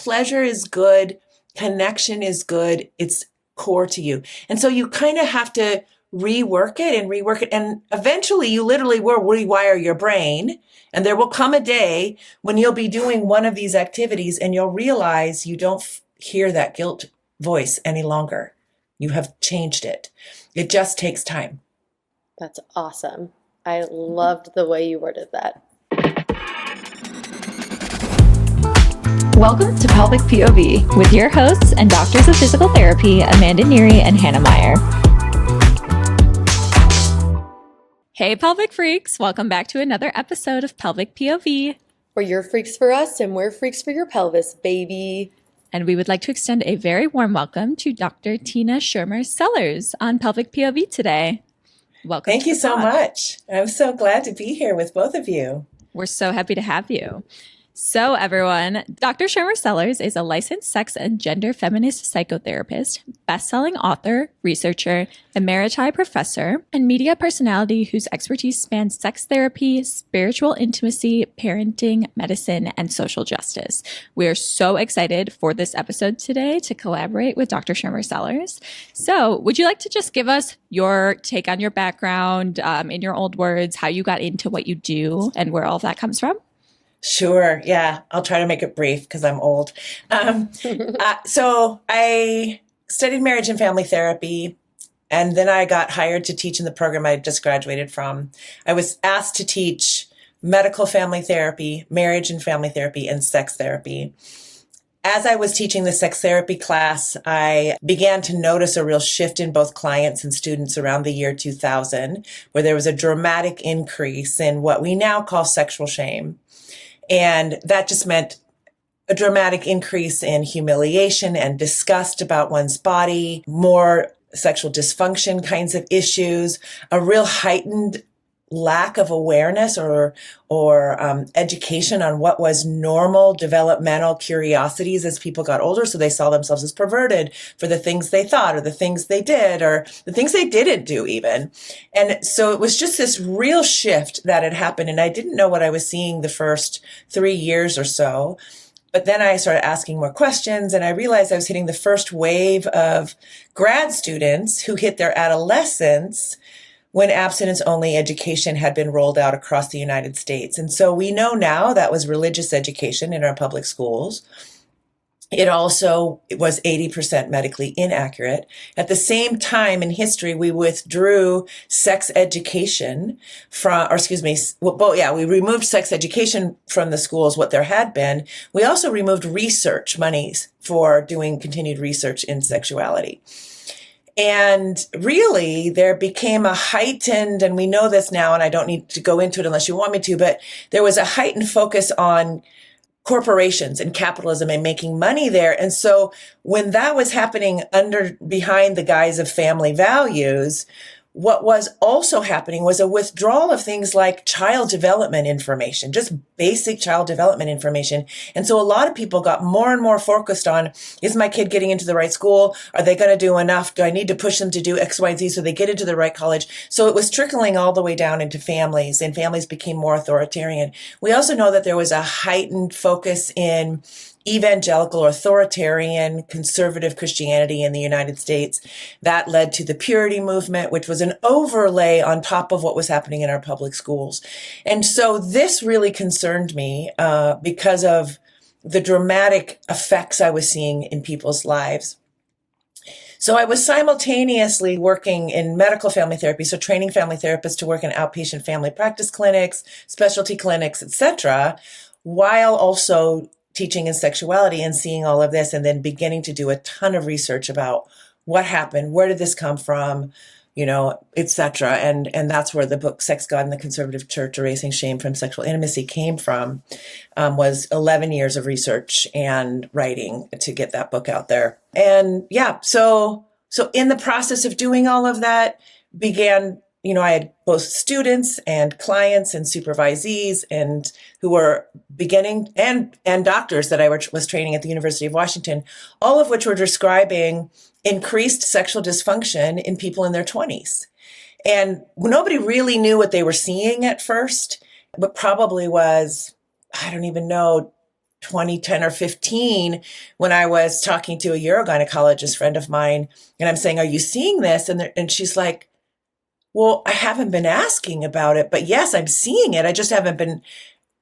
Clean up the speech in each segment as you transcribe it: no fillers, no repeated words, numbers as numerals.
pleasure is good, connection is good, it's core to you. And so you kind of have to rework it. And eventually you literally will rewire your brain. And there will come a day when you'll be doing one of these activities and you'll realize you don't hear that guilt voice any longer. You have changed it. It just takes time. That's awesome. I loved the way you worded that. Welcome to Pelvic POV with your hosts and doctors of physical therapy, Amanda Neary and Hannah Meyer. Hey, pelvic freaks. Welcome back to another episode of Pelvic POV. Where you're freaks for us and we're freaks for your pelvis, baby. And we would like to extend a very warm welcome to Dr. Tina Schermer-Sellers on Pelvic POV today. Welcome. Thank you so much. I'm so glad to be here with both of you. We're so happy to have you. So everyone, Dr. Schermer-Sellers is a licensed sex and gender feminist psychotherapist, best-selling author, researcher, emeriti professor, and media personality whose expertise spans sex therapy, spiritual intimacy, parenting, medicine, and social justice. We are so excited for this episode today to collaborate with Dr. Schermer-Sellers. So would you like to just give us your take on your background, in your old words, how you got into what you do and where all of that comes from? Sure. Yeah. I'll try to make it brief because I'm old. So I studied marriage and family therapy, and then I got hired to teach in the program I just graduated from. I was asked to teach medical family therapy, marriage and family therapy, and sex therapy. As I was teaching the sex therapy class, I began to notice a real shift in both clients and students around the year 2000, where there was a dramatic increase in what we now call sexual shame. And that just meant a dramatic increase in humiliation and disgust about one's body, more sexual dysfunction kinds of issues, a real heightened lack of awareness or education on what was normal developmental curiosities as people got older. So they saw themselves as perverted for the things they thought or the things they did or the things they didn't do even. And so it was just this real shift that had happened. And I didn't know what I was seeing the first 3 years or so. But then I started asking more questions and I realized I was hitting the first wave of grad students who hit their adolescence when abstinence-only education had been rolled out across the United States. And so we know now that was religious education in our public schools. It was 80% medically inaccurate. At the same time in history, we withdrew sex education we removed sex education from the schools, what there had been. We also removed research monies for doing continued research in sexuality. And really, there became a heightened, and we know this now, and I don't need to go into it unless you want me to, but there was a heightened focus on corporations and capitalism and making money there. And so when that was happening behind the guise of family values, what was also happening was a withdrawal of things like child development information, just basic child development information. And so a lot of people got more and more focused on, is my kid getting into the right school? Are they going to do enough? Do I need to push them to do X, Y, and Z so they get into the right college? So it was trickling all the way down into families, and families became more authoritarian. We also know that there was a heightened focus in evangelical, authoritarian, conservative Christianity in the United States. That led to the purity movement, which was an overlay on top of what was happening in our public schools. And so this really concerned me because of the dramatic effects I was seeing in people's lives. So I was simultaneously working in medical family therapy, so training family therapists to work in outpatient family practice clinics, specialty clinics, etc., while also teaching in sexuality and seeing all of this and then beginning to do a ton of research about what happened, where did this come from, etc. And that's where the book Sex, God, and the Conservative Church, Erasing Shame from Sexual Intimacy came from, was 11 years of research and writing to get that book out there. And so in the process of doing all of that began, I had both students and clients and supervisees and who were beginning and doctors that I was training at the University of Washington, all of which were describing increased sexual dysfunction in people in their 20s. And nobody really knew what they were seeing at first, but probably was, I don't even know, 2010 or 15 when I was talking to a urogynecologist friend of mine, and I'm saying, are you seeing this? And she's like, well, I haven't been asking about it, but yes, I'm seeing it. I just haven't been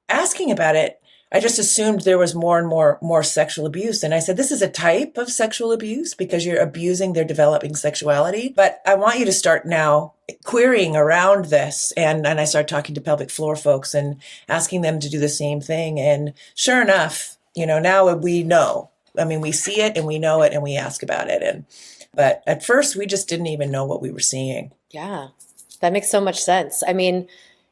asking about it. I just assumed there was more and more sexual abuse. And I said, this is a type of sexual abuse because you're abusing their developing sexuality. But I want you to start now querying around this. And I started talking to pelvic floor folks and asking them to do the same thing. And sure enough, now we know. I mean, we see it and we know it and we ask about it. But at first we just didn't even know what we were seeing. Yeah, that makes so much sense. I mean,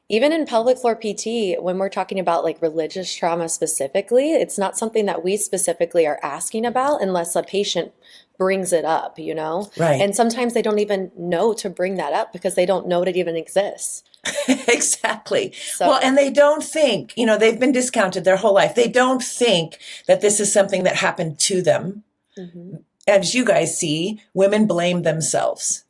even in pelvic floor PT, when we're talking about like religious trauma specifically, it's not something that we specifically are asking about unless a patient brings it up, Right. And sometimes they don't even know to bring that up because they don't know it even exists. Exactly. So, Well, and they don't think, they've been discounted their whole life. They don't think that this is something that happened to them. mm-hmm. As you guys see, women blame themselves.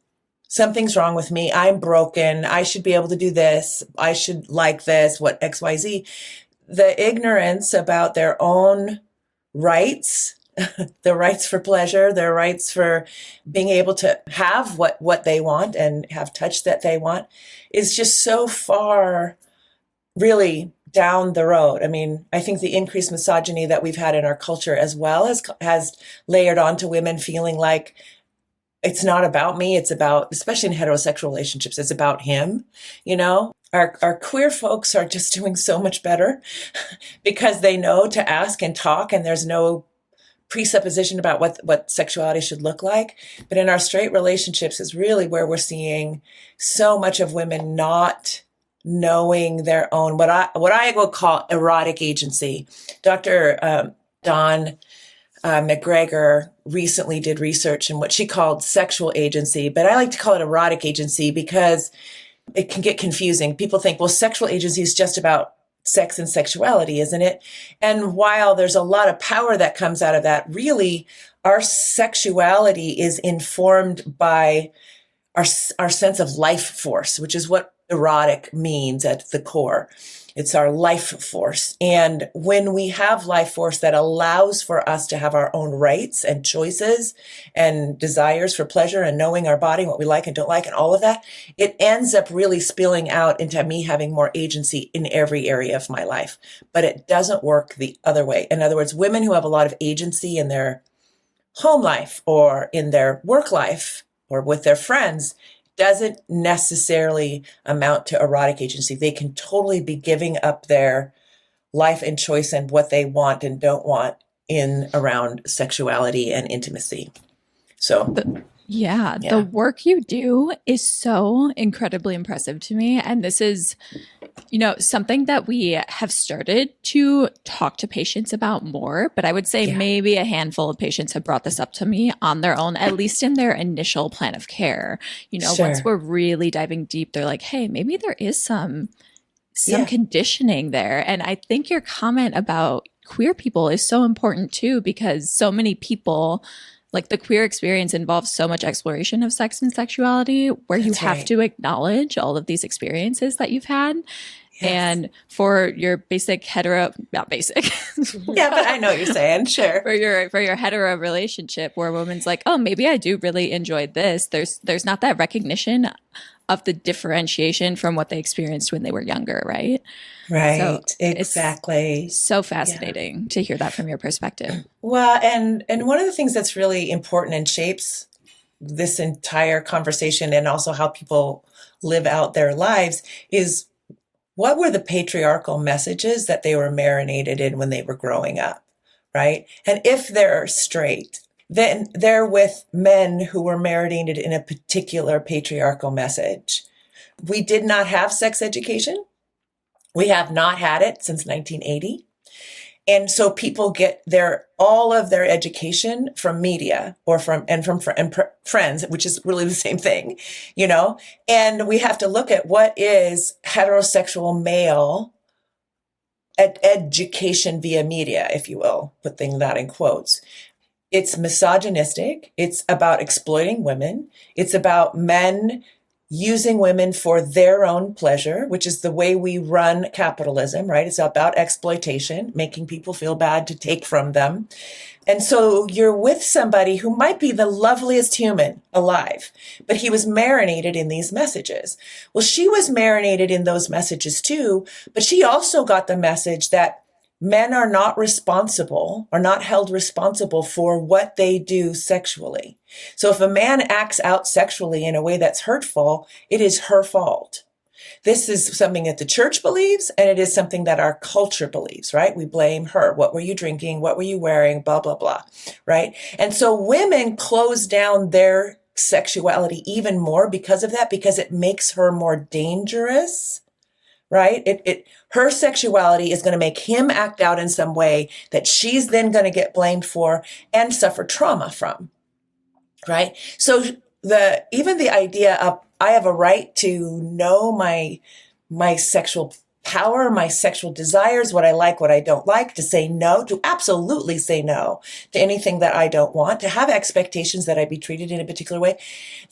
Something's wrong with me. I'm broken. I should be able to do this. I should like this, what XYZ. The ignorance about their own rights, their rights for pleasure, their rights for being able to have what they want and have touch that they want is just so far really down the road. I mean, I think the increased misogyny that we've had in our culture as well has layered onto women feeling like it's not about me. It's about, especially in heterosexual relationships, it's about him. Our queer folks are just doing so much better because they know to ask and talk, and there's no presupposition about what sexuality should look like. But in our straight relationships is really where we're seeing so much of women not knowing their own, what I will call erotic agency. Dr. Dawn McGregor recently did research in what she called sexual agency, but I like to call it erotic agency because it can get confusing. People think, well, sexual agency is just about sex and sexuality, isn't it? And while there's a lot of power that comes out of that, really, our sexuality is informed by our sense of life force, which is what erotic means at the core. It's our life force. And when we have life force that allows for us to have our own rights and choices and desires for pleasure and knowing our body, what we like and don't like and all of that, it ends up really spilling out into me having more agency in every area of my life. But it doesn't work the other way. In other words, women who have a lot of agency in their home life or in their work life or with their friends doesn't necessarily amount to erotic agency. They can totally be giving up their life and choice and what they want and don't want in around sexuality and intimacy. So Yeah, the work you do is so incredibly impressive to me. And this is, something that we have started to talk to patients about more. But I would say maybe a handful of patients have brought this up to me on their own, at least in their initial plan of care. Once we're really diving deep, they're like, hey, maybe there is some conditioning there. And I think your comment about queer people is so important too, because so many people, like the queer experience involves so much exploration of sex and sexuality where you have to acknowledge all of these experiences that you've had. Yes. And for your basic not basic. Yeah, but I know what you're saying. Sure. For your hetero relationship where a woman's like, oh, maybe I do really enjoy this. There's not that recognition of the differentiation from what they experienced when they were younger, right? Right. So exactly. It's so fascinating to hear that from your perspective. Well, and one of the things that's really important and shapes this entire conversation and also how people live out their lives is what were the patriarchal messages that they were marinated in when they were growing up, right? And if they're straight, then they're with men who were marinated in a particular patriarchal message. We did not have sex education. We have not had it since 1980. And so people get all of their education from media or from friends, which is really the same thing, and we have to look at what is heterosexual male education via media, if you will, putting that in quotes. It's misogynistic. It's about exploiting women. It's about men using women for their own pleasure, which is the way we run capitalism, right? It's about exploitation, making people feel bad to take from them. And so you're with somebody who might be the loveliest human alive, but he was marinated in these messages. Well, she was marinated in those messages too, but she also got the message that men are not responsible or not held responsible for what they do sexually. So if a man acts out sexually in a way that's hurtful, it is her fault. This is something that the church believes, and it is something that our culture believes, right? We blame her. What were you drinking? What were you wearing? Blah, blah, blah, right? And so women close down their sexuality even more because of that, because it makes her more dangerous, right? Her sexuality is going to make him act out in some way that she's then going to get blamed for and suffer trauma from, right? So even the idea of I have a right to know my sexual power, my sexual desires, what I like, what I don't like, to say no, to absolutely say no to anything that I don't want, to have expectations that I be treated in a particular way.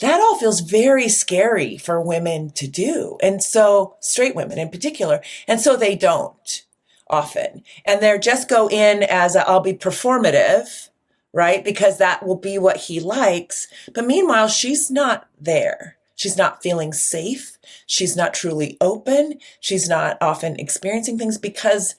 That all feels very scary for women to do. And so straight women in particular. And so they don't often. And they're just go in as I'll be performative, right? Because that will be what he likes. But meanwhile, she's not there. She's not feeling safe. She's not truly open. She's not often experiencing things because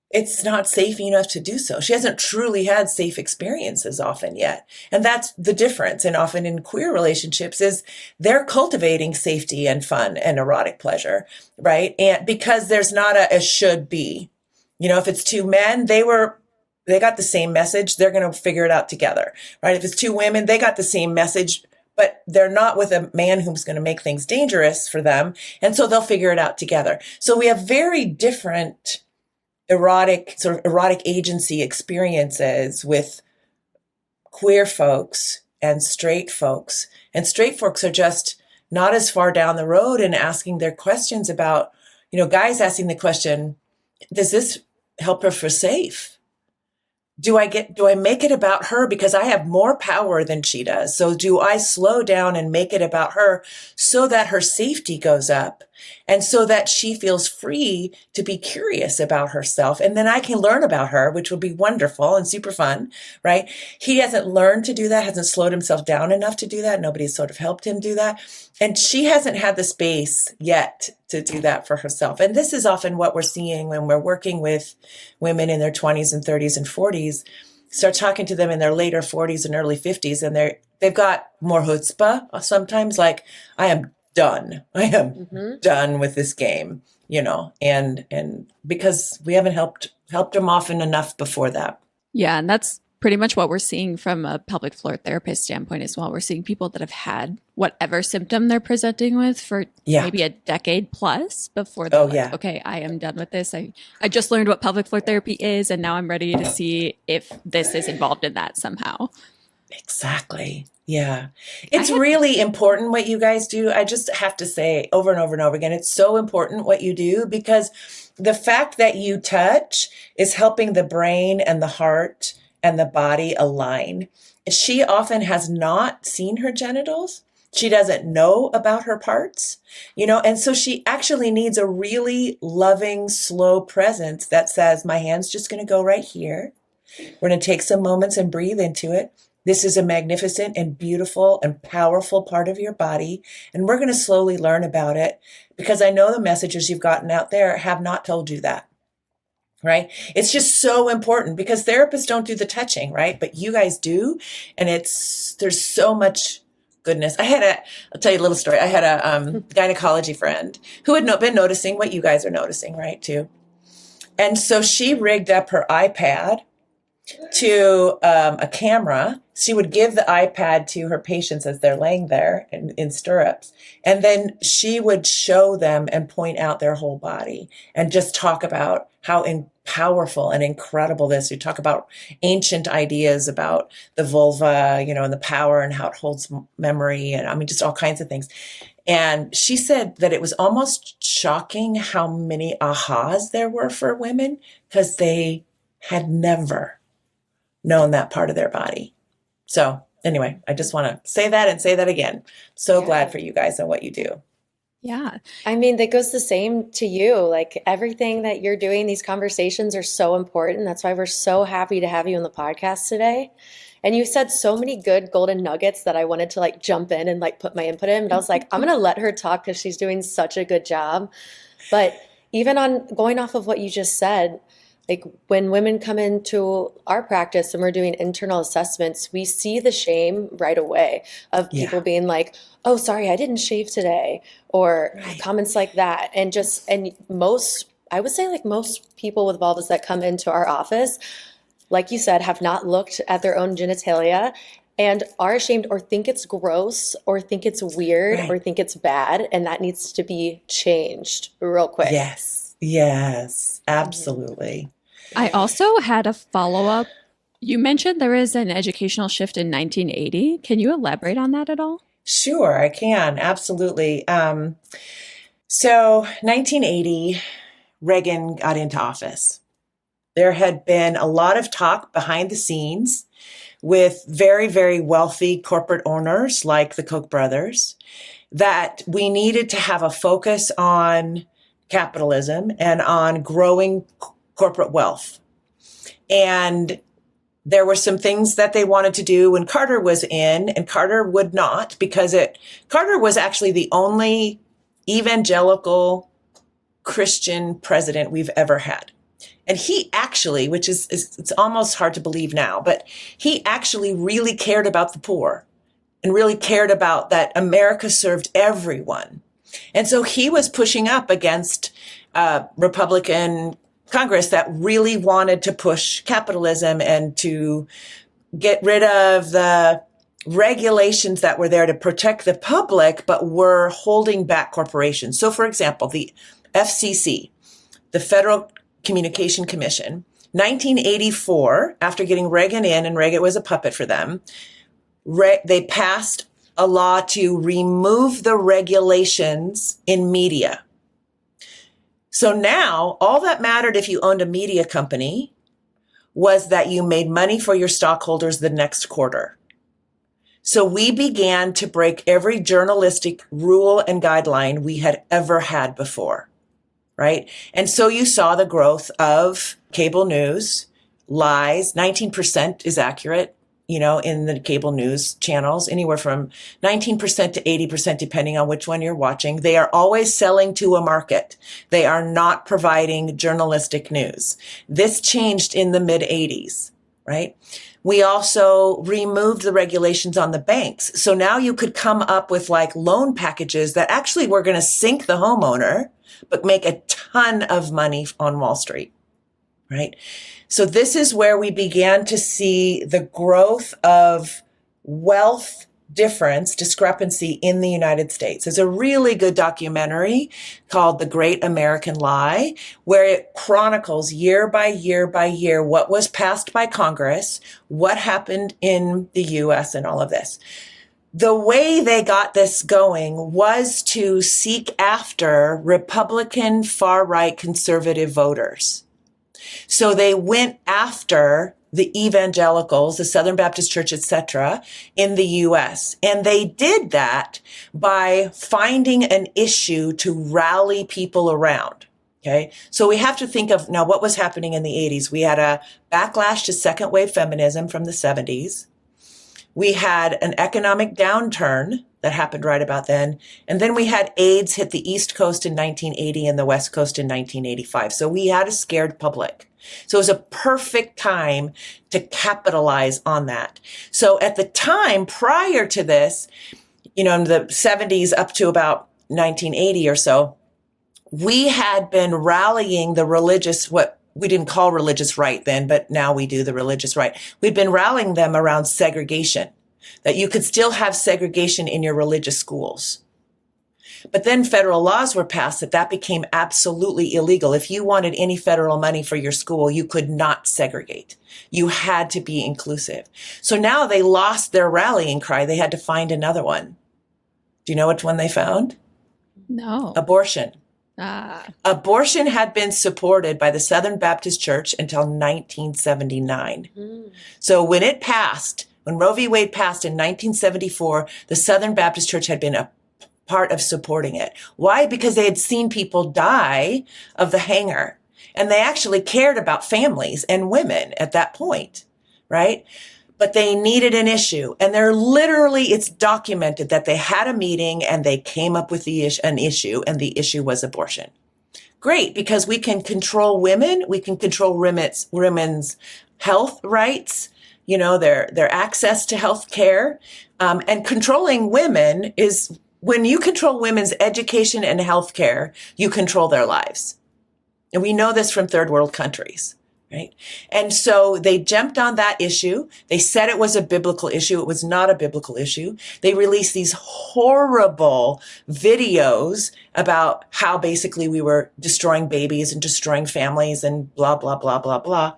it's not safe enough to do so. She hasn't truly had safe experiences often yet. And that's the difference. And often in queer relationships is they're cultivating safety and fun and erotic pleasure, right? And because there's not a should be, if it's two men, they got the same message. They're going to figure it out together, right? If it's two women, they got the same message, but they're not with a man who's going to make things dangerous for them. And so they'll figure it out together. So we have very different erotic agency experiences with queer folks and straight folks. And straight folks are just not as far down the road and asking their questions about, guys asking the question, does this help her feel safe? Do I make it about her because I have more power than she does? So do I slow down and make it about her so that her safety goes up and so that she feels free to be curious about herself? And then I can learn about her, which will be wonderful and super fun, right? He hasn't learned to do that, hasn't slowed himself down enough to do that. Nobody's sort of helped him do that. And she hasn't had the space yet to do that for herself. And this is often what we're seeing when we're working with women in their 20s and 30s and 40s, start talking to them in their later 40s and early 50s, and they've got more chutzpah sometimes, like, I am done. I am done with this game, and because we haven't helped them often enough before that. Yeah, and that's pretty much what we're seeing from a pelvic floor therapist standpoint as well. We're seeing people that have had whatever symptom they're presenting with for maybe a decade plus before they're okay, I am done with this. I just learned what pelvic floor therapy is, and now I'm ready to see if this is involved in that somehow. Exactly. Yeah. It's really important what you guys do. I just have to say over and over and over again, it's so important what you do, because the fact that you touch is helping the brain and the heart and the body align. She often has not seen her genitals. She doesn't know about her parts, and so she actually needs a really loving, slow presence that says, my hand's just going to go right here. We're going to take some moments and breathe into it. This is a magnificent and beautiful and powerful part of your body. And we're going to slowly learn about it, because I know the messages you've gotten out there have not told you that. Right? It's just so important, because therapists don't do the touching, right? But you guys do. And there's so much goodness. I'll tell you a little story. I had a gynecology friend who had been noticing what you guys are noticing, right? Too. And so she rigged up her iPad to a camera. She would give the iPad to her patients as they're laying there in stirrups. And then she would show them and point out their whole body and just talk about how powerful and incredible this. You talk about ancient ideas about the vulva, and the power and how it holds memory. And just all kinds of things. And she said that it was almost shocking how many ahas there were for women, because they had never known that part of their body. So anyway, I just want to say that and say that again. So Yeah. glad for you guys and what you do. Yeah. I mean, that goes the same to you. Like everything that you're doing, these conversations are so important. That's why we're so happy to have you on the podcast today. And you said so many good golden nuggets that I wanted to like jump in and like put my input in. But I was like, I'm going to let her talk because she's doing such a good job. But even on going off of what you just said, like when women come into our practice and we're doing internal assessments, we see the shame right away of people Yeah. being like, oh, sorry, I didn't shave today, or Right. comments like that. And most, I would say like most people with vulvas that come into our office, like you said, have not looked at their own genitalia and are ashamed or think it's gross or think it's weird or Right. think it's bad. And that needs to be changed real quick. Yes. Yes. Absolutely. I also had a follow-up. You mentioned there is an educational shift in 1980. Can you elaborate on that at all? Sure, I can. Absolutely. So 1980, Reagan got into office. There had been a lot of talk behind the scenes with very, very wealthy corporate owners like the Koch brothers that we needed to have a focus on capitalism and on growing corporate wealth. And there were some things that they wanted to do when Carter was in, and Carter would not, because Carter was actually the only evangelical Christian president we've ever had. And he actually, which is it's almost hard to believe now, but he actually really cared about the poor and really cared about that America served everyone. And so he was pushing up against Republican Congress that really wanted to push capitalism and to get rid of the regulations that were there to protect the public, but were holding back corporations. So, for example, the FCC, the Federal Communication Commission, 1984, after getting Reagan in, and Reagan was a puppet for them, they passed a law to remove the regulations in media. So now all that mattered if you owned a media company was that you made money for your stockholders the next quarter. So we began to break every journalistic rule and guideline we had ever had before, right? And so you saw the growth of cable news, lies. 19% is accurate, in the cable news channels, anywhere from 19% to 80%, depending on which one you're watching. They are always selling to a market. They are not providing journalistic news. This changed in the mid 80s, right? We also removed the regulations on the banks. So now you could come up with like loan packages that actually were going to sink the homeowner, but make a ton of money on Wall Street, right? So this is where we began to see the growth of wealth discrepancy in the United States. There's a really good documentary called The Great American Lie, where it chronicles year by year by year what was passed by Congress, what happened in the US, and all of this. The way they got this going was to seek after Republican far-right conservative voters. So they went after the evangelicals, the Southern Baptist Church, etc., in the U.S. And they did that by finding an issue to rally people around. Okay. So we have to think of now what was happening in the 80s. We had a backlash to second wave feminism from the 70s. We had an economic downturn that happened right about then. And then we had AIDS hit the East Coast in 1980 and the West Coast in 1985. So we had a scared public. So it was a perfect time to capitalize on that. So at the time prior to this, in the 70s up to about 1980 or so, we had been rallying the religious, what we didn't call religious right then, but now we do the religious right. We'd been rallying them around segregation, that you could still have segregation in your religious schools. But then federal laws were passed that became absolutely illegal. If you wanted any federal money for your school, you could not segregate. You had to be inclusive. So now they lost their rallying cry. They had to find another one. Do you know which one they found? No. Abortion. Ah. Abortion had been supported by the Southern Baptist Church until 1979. So when When Roe v. Wade passed in 1974, the Southern Baptist Church had been a part of supporting it. Why? Because they had seen people die of the hanger, and they actually cared about families and women at that point, right? But they needed an issue, and it's documented that they had a meeting and they came up with an issue, and the issue was abortion. Great, because we can control women, we can control women's health rights, their access to health care, and controlling women is, when you control women's education and health care, you control their lives. And we know this from third world countries, right? And so they jumped on that issue. They said it was a biblical issue. It was not a biblical issue. They released these horrible videos about how basically we were destroying babies and destroying families and blah, blah, blah, blah, blah.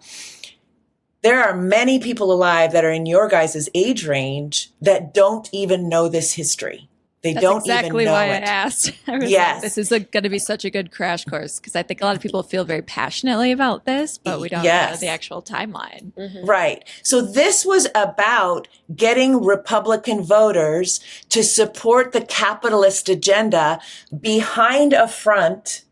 There are many people alive that are in your guys' age range that don't even know this history. That's don't exactly even know why it. I asked. I was Yes. like, this is going to be such a good crash course, because I think a lot of people feel very passionately about this, but we don't know the actual timeline. Mm-hmm. Right. So this was about getting Republican voters to support the capitalist agenda behind a front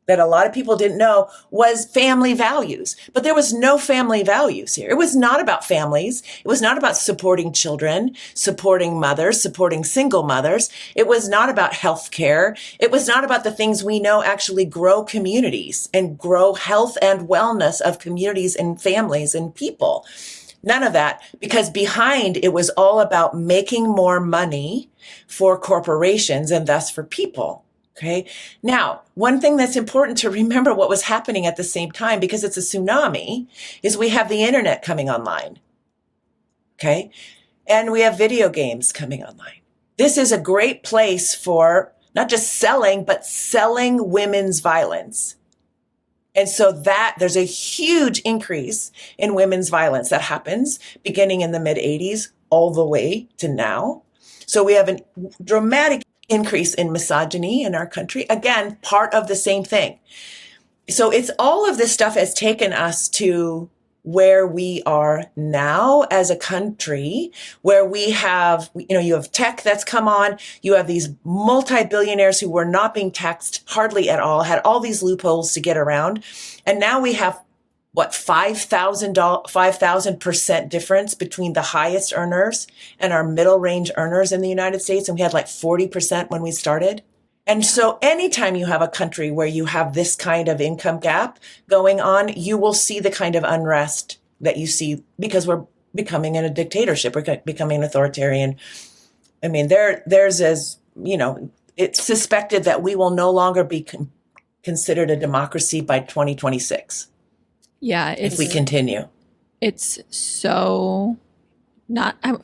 that a lot of people didn't know was family values. But there was no family values here. It was not about families. It was not about supporting children, supporting mothers, supporting single mothers. It was not about health care. It was not about the things we know actually grow communities and grow health and wellness of communities and families and people. None of that, because behind it was all about making more money for corporations and thus for people. Okay. Now, one thing that's important to remember what was happening at the same time, because it's a tsunami, is we have the internet coming online. Okay. And we have video games coming online. This is a great place for not just selling, but selling women's violence. And so there's a huge increase in women's violence that happens beginning in the mid 80s all the way to now. So we have a dramatic increase in misogyny in our country. Again, part of the same thing. So it's all of this stuff has taken us to where we are now as a country, where we have, you have tech that's come on. You have these multi-billionaires who were not being taxed hardly at all, had all these loopholes to get around. And now we have 5,000% difference between the highest earners and our middle range earners in the United States. And we had 40% when we started. And so anytime you have a country where you have this kind of income gap going on, you will see the kind of unrest that you see, because we're becoming in a dictatorship. We're becoming an authoritarian. I mean, it's suspected that we will no longer be considered a democracy by 2026. Yeah. If we continue. It's so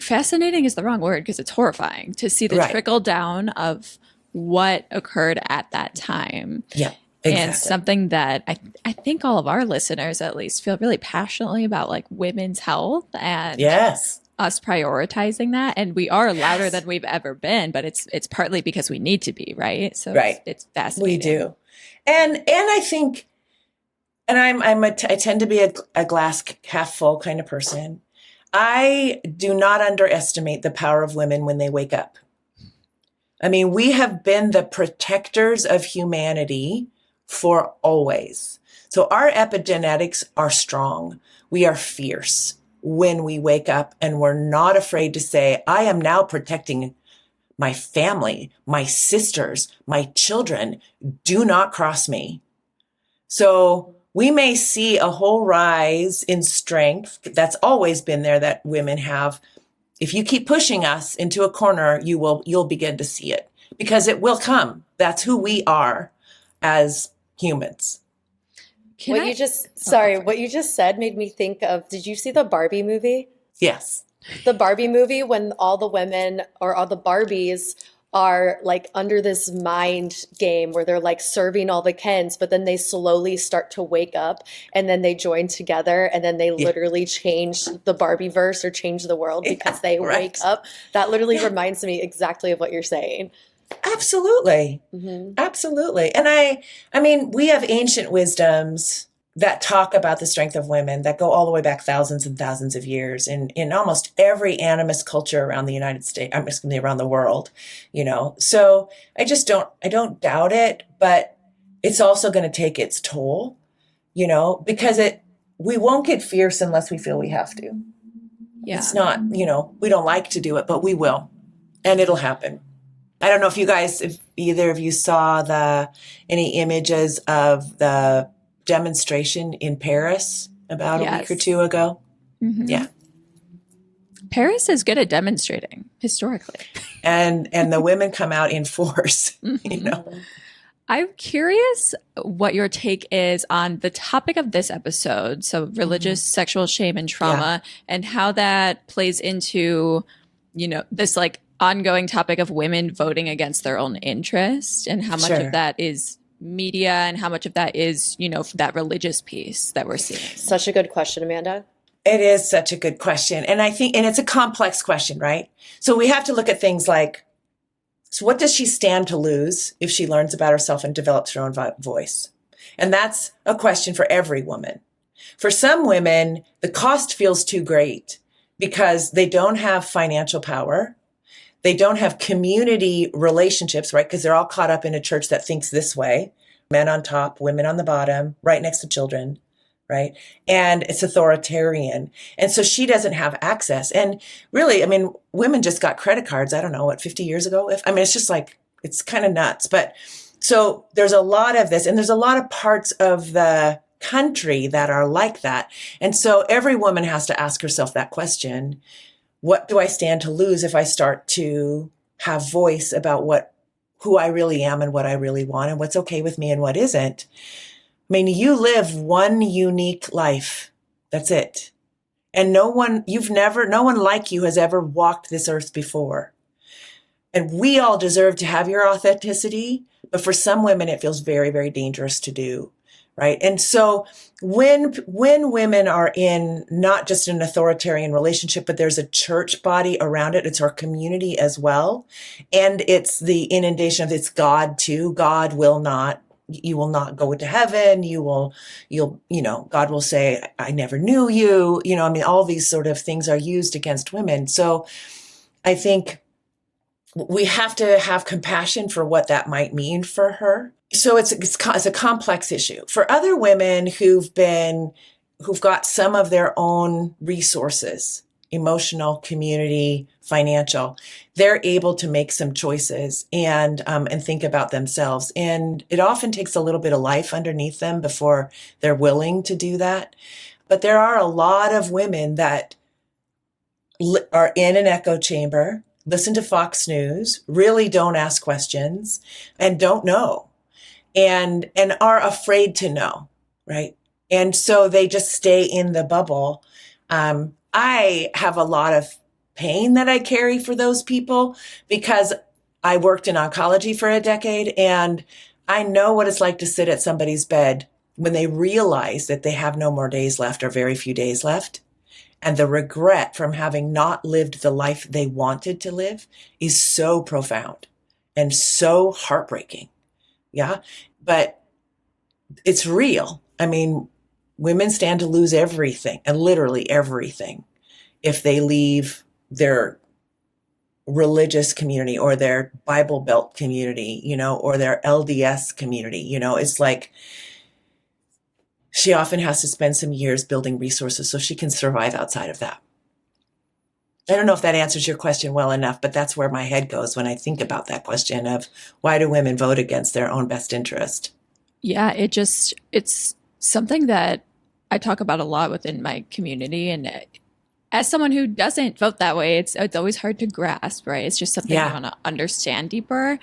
fascinating is the wrong word, because it's horrifying to see the trickle down of what occurred at that time. Yeah, exactly. And something that I think all of our listeners at least feel really passionately about, women's health and us prioritizing that. And we are louder than we've ever been, but it's partly because we need to be, right? So it's fascinating. We do. And I think, and I tend to be a glass half full kind of person. I do not underestimate the power of women when they wake up. I mean, we have been the protectors of humanity for always. So our epigenetics are strong. We are fierce when we wake up, and we're not afraid to say, I am now protecting my family, my sisters, my children. Do not cross me. So we may see a whole rise in strength that's always been there that women have. If you keep pushing us into a corner, you'll begin to see it, because it will come. That's who we are as humans. What you just said made me think of, did you see the Barbie movie? Yes. The Barbie movie, when all the women or all the Barbies are under this mind game where they're serving all the Kens, but then they slowly start to wake up, and then they join together, and then they literally change the Barbie verse or change the world because they wake up. That literally reminds me exactly of what you're saying. Absolutely. Mm-hmm. Absolutely. And I mean, we have ancient wisdoms that talk about the strength of women that go all the way back thousands and thousands of years in almost every animist culture around the United States, I'm just going to around the world, So I don't doubt it, but it's also going to take its toll, because we won't get fierce unless we feel we have to. Yeah. It's not, we don't like to do it, but we will, and it'll happen. I don't know if either of you saw any images of the demonstration in Paris about a week or two ago. Mm-hmm. Yeah. Paris is good at demonstrating historically. And the women come out in force, Mm-hmm. I'm curious what your take is on the topic of this episode. So religious, sexual shame and trauma, and how that plays into, this like ongoing topic of women voting against their own interest, and how much of that is media and how much of that is, that religious piece that we're seeing. Such a good question, Amanda. It is such a good question. And I think, and it's a complex question, right? So we have to look at things like, so what does she stand to lose if she learns about herself and develops her own voice? And that's a question for every woman. For some women, the cost feels too great because they don't have financial power. They don't have community relationships, right? Because they're all caught up in a church that thinks this way. Men on top, women on the bottom, right next to children, right? And it's authoritarian. And so she doesn't have access. And really, women just got credit cards, I don't know, 50 years ago? It's just like, it's kind of nuts. But so there's a lot of this, and there's a lot of parts of the country that are like that. And so every woman has to ask herself that question. What do I stand to lose if I start to have voice about who I really am and what I really want and what's okay with me and what isn't? You live one unique life. That's it. And no one like you has ever walked this earth before. And we all deserve to have your authenticity, but for some women, it feels very, very dangerous to do. Right. And so when women are in not just an authoritarian relationship, but there's a church body around it, it's our community as well. And it's the inundation of it's God too. God will not, you will not go into heaven. God will say, I never knew you. All these sort of things are used against women. So I think we have to have compassion for what that might mean for her. So it's a complex issue. For other women who've got some of their own resources, emotional, community, financial, they're able to make some choices and think about themselves. And it often takes a little bit of life underneath them before they're willing to do that. But there are a lot of women that are in an echo chamber, listen to Fox News, really don't ask questions, and don't know. And are afraid to know, right? And so they just stay in the bubble. I have a lot of pain that I carry for those people because I worked in oncology for a decade, and I know what it's like to sit at somebody's bed when they realize that they have no more days left or very few days left. And the regret from having not lived the life they wanted to live is so profound and so heartbreaking. Yeah. But it's real. Women stand to lose everything, and literally everything, if they leave their religious community or their Bible Belt community, or their LDS community. It's like she often has to spend some years building resources so she can survive outside of that. I don't know if that answers your question well enough, but that's where my head goes when I think about that question of why do women vote against their own best interest? Yeah, it's something that I talk about a lot within my community. And as someone who doesn't vote that way, it's always hard to grasp, right? It's just something I want to understand deeper.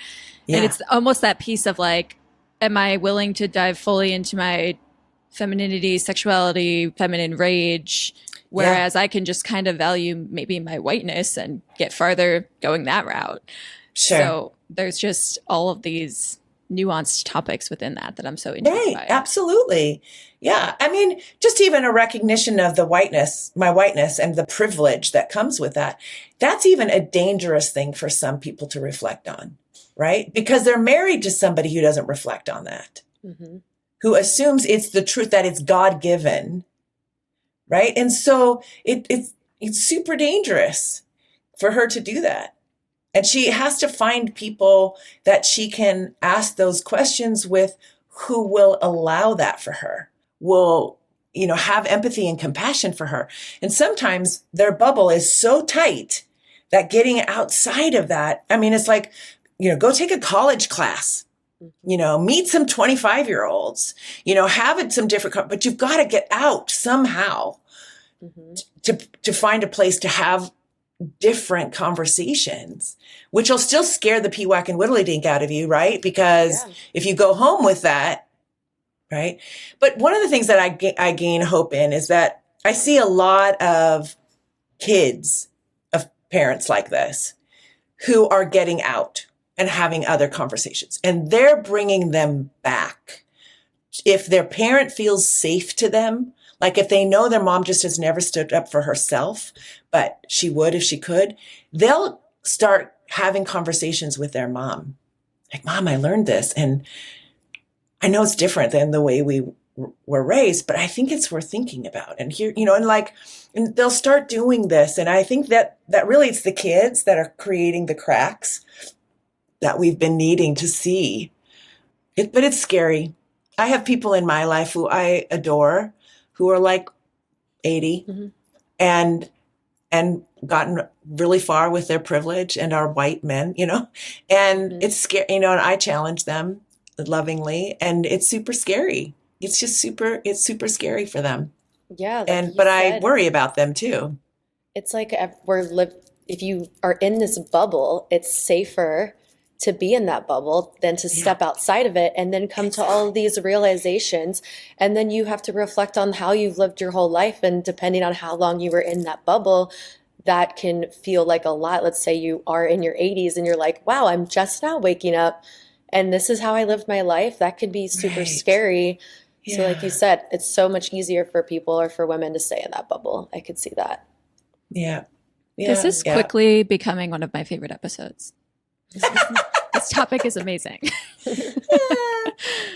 Yeah. And it's almost that piece of like, am I willing to dive fully into my femininity, sexuality, feminine rage? Whereas I can just kind of value maybe my whiteness and get farther going that route. Sure. So there's just all of these nuanced topics within that I'm so intrigued by. Absolutely. Yeah. Just even a recognition of my whiteness and the privilege that comes with that. That's even a dangerous thing for some people to reflect on, right? Because they're married to somebody who doesn't reflect on that. Mm-hmm. who assumes it's the truth, that it's God-given, right? And so it's super dangerous for her to do that. And she has to find people that she can ask those questions with, who will allow that for her, will, have empathy and compassion for her. And sometimes their bubble is so tight that getting outside of that, it's like, go take a college class, meet some 25-year-olds, have it some different, but you've got to get out somehow to find a place to have different conversations, which will still scare the pee-whack and whittly-dink out of you, right? Because if you go home with that, right? But one of the things that I gain hope in is that I see a lot of kids of parents like this who are getting out and having other conversations, and they're bringing them back. If their parent feels safe to them, like if they know their mom just has never stood up for herself, but she would if she could, they'll start having conversations with their mom. Like, Mom, I learned this, and I know it's different than the way we were raised, but I think it's worth thinking about. And here, and they'll start doing this. And I think that really it's the kids that are creating the cracks that we've been needing to see. But it's scary. I have people in my life who I adore, who are like 80 and gotten really far with their privilege and are white men, and it's scary, and I challenge them lovingly, and it's super scary. It's just it's super scary for them. Yeah. But I worry about them too. It's like if you are in this bubble, it's safer to be in that bubble than to step outside of it and then come to all of these realizations. And then you have to reflect on how you've lived your whole life. And depending on how long you were in that bubble, that can feel like a lot. Let's say you are in your 80s and you're like, wow, I'm just now waking up and this is how I lived my life. That can be super scary. Yeah. So like you said, it's so much easier for people or for women to stay in that bubble. I could see that. Yeah. This is quickly becoming one of my favorite episodes. This topic is amazing.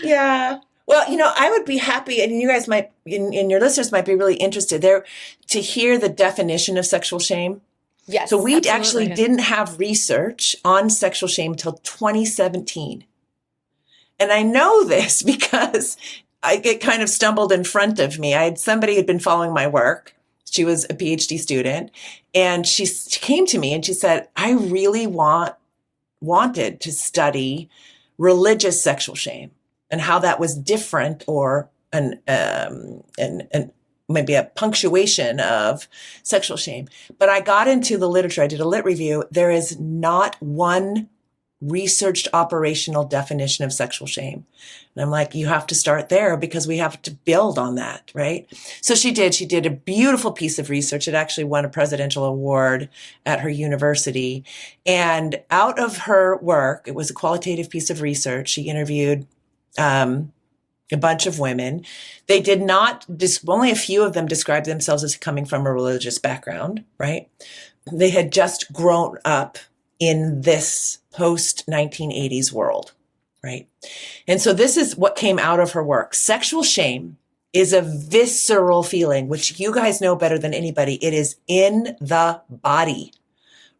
Yeah. Well, I would be happy, and you guys might, and your listeners might be really interested there to hear the definition of sexual shame. Yes. So we actually didn't have research on sexual shame till 2017. And I know this because it kind of stumbled in front of me. Somebody had been following my work. She was a PhD student, and she came to me and she said, I really wanted to study religious sexual shame and how that was different, or maybe a punctuation of sexual shame. But I got into the literature. I did a lit review. There is not one researched operational definition of sexual shame. And I'm like, you have to start there because we have to build on that, right? So she did a beautiful piece of research. It actually won a presidential award at her university. And out of her work, it was a qualitative piece of research. She interviewed a bunch of women. They did not, only a few of them described themselves as coming from a religious background, right? They had just grown up in this post-1980s world, right? And so this is what came out of her work. Sexual shame is a visceral feeling, which you guys know better than anybody. It is in the body,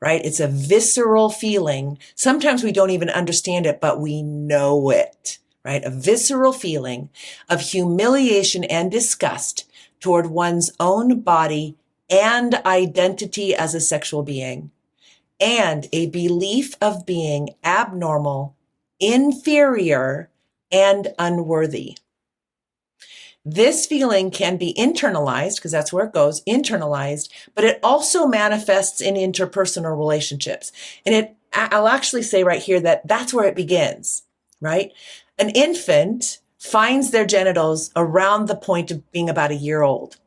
right? It's a visceral feeling. Sometimes we don't even understand it, but we know it, right? A visceral feeling of humiliation and disgust toward one's own body and identity as a sexual being, and a belief of being abnormal, inferior, and unworthy. This feeling can be internalized, because that's where it goes, internalized, but it also manifests in interpersonal relationships. And I'll actually say right here that that's where it begins, right? An infant finds their genitals around the point of being about a year old,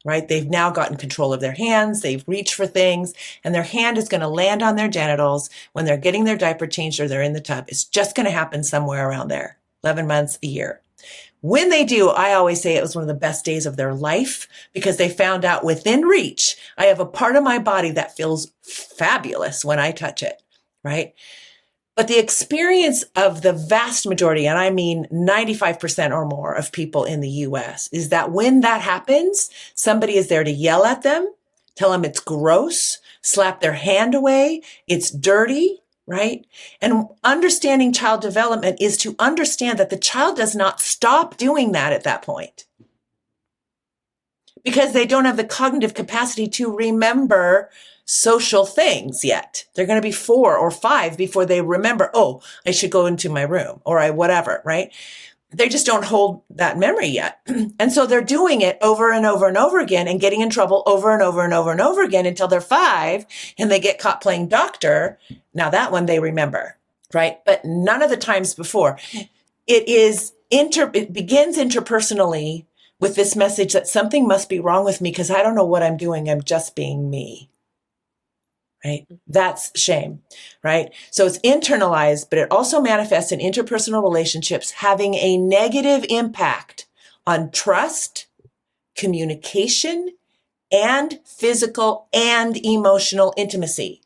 right? They've now gotten control of their hands. They've reached for things, and their hand is going to land on their genitals when they're getting their diaper changed or they're in the tub. It's just going to happen somewhere around there, 11 months, a year. When they do, I always say it was one of the best days of their life because they found out within reach, I have a part of my body that feels fabulous when I touch it, right? But the experience of the vast majority, and I mean 95% or more of people in the US, is that when that happens, somebody is there to yell at them, tell them it's gross, slap their hand away, it's dirty, right? And understanding child development is to understand that the child does not stop doing that at that point, because they don't have the cognitive capacity to remember social things yet. They're going to be 4 or 5 before they remember, oh, I should go into my room, or I whatever, right? They just don't hold that memory yet. And so they're doing it over and over and over again and getting in trouble over and over and over and over again until they're 5 and they get caught playing doctor. Now that one they remember, right? But none of the times before. It begins interpersonally with this message that something must be wrong with me because I don't know what I'm doing. I'm just being me. Right? That's shame, right? So it's internalized, but it also manifests in interpersonal relationships, having a negative impact on trust, communication, and physical and emotional intimacy.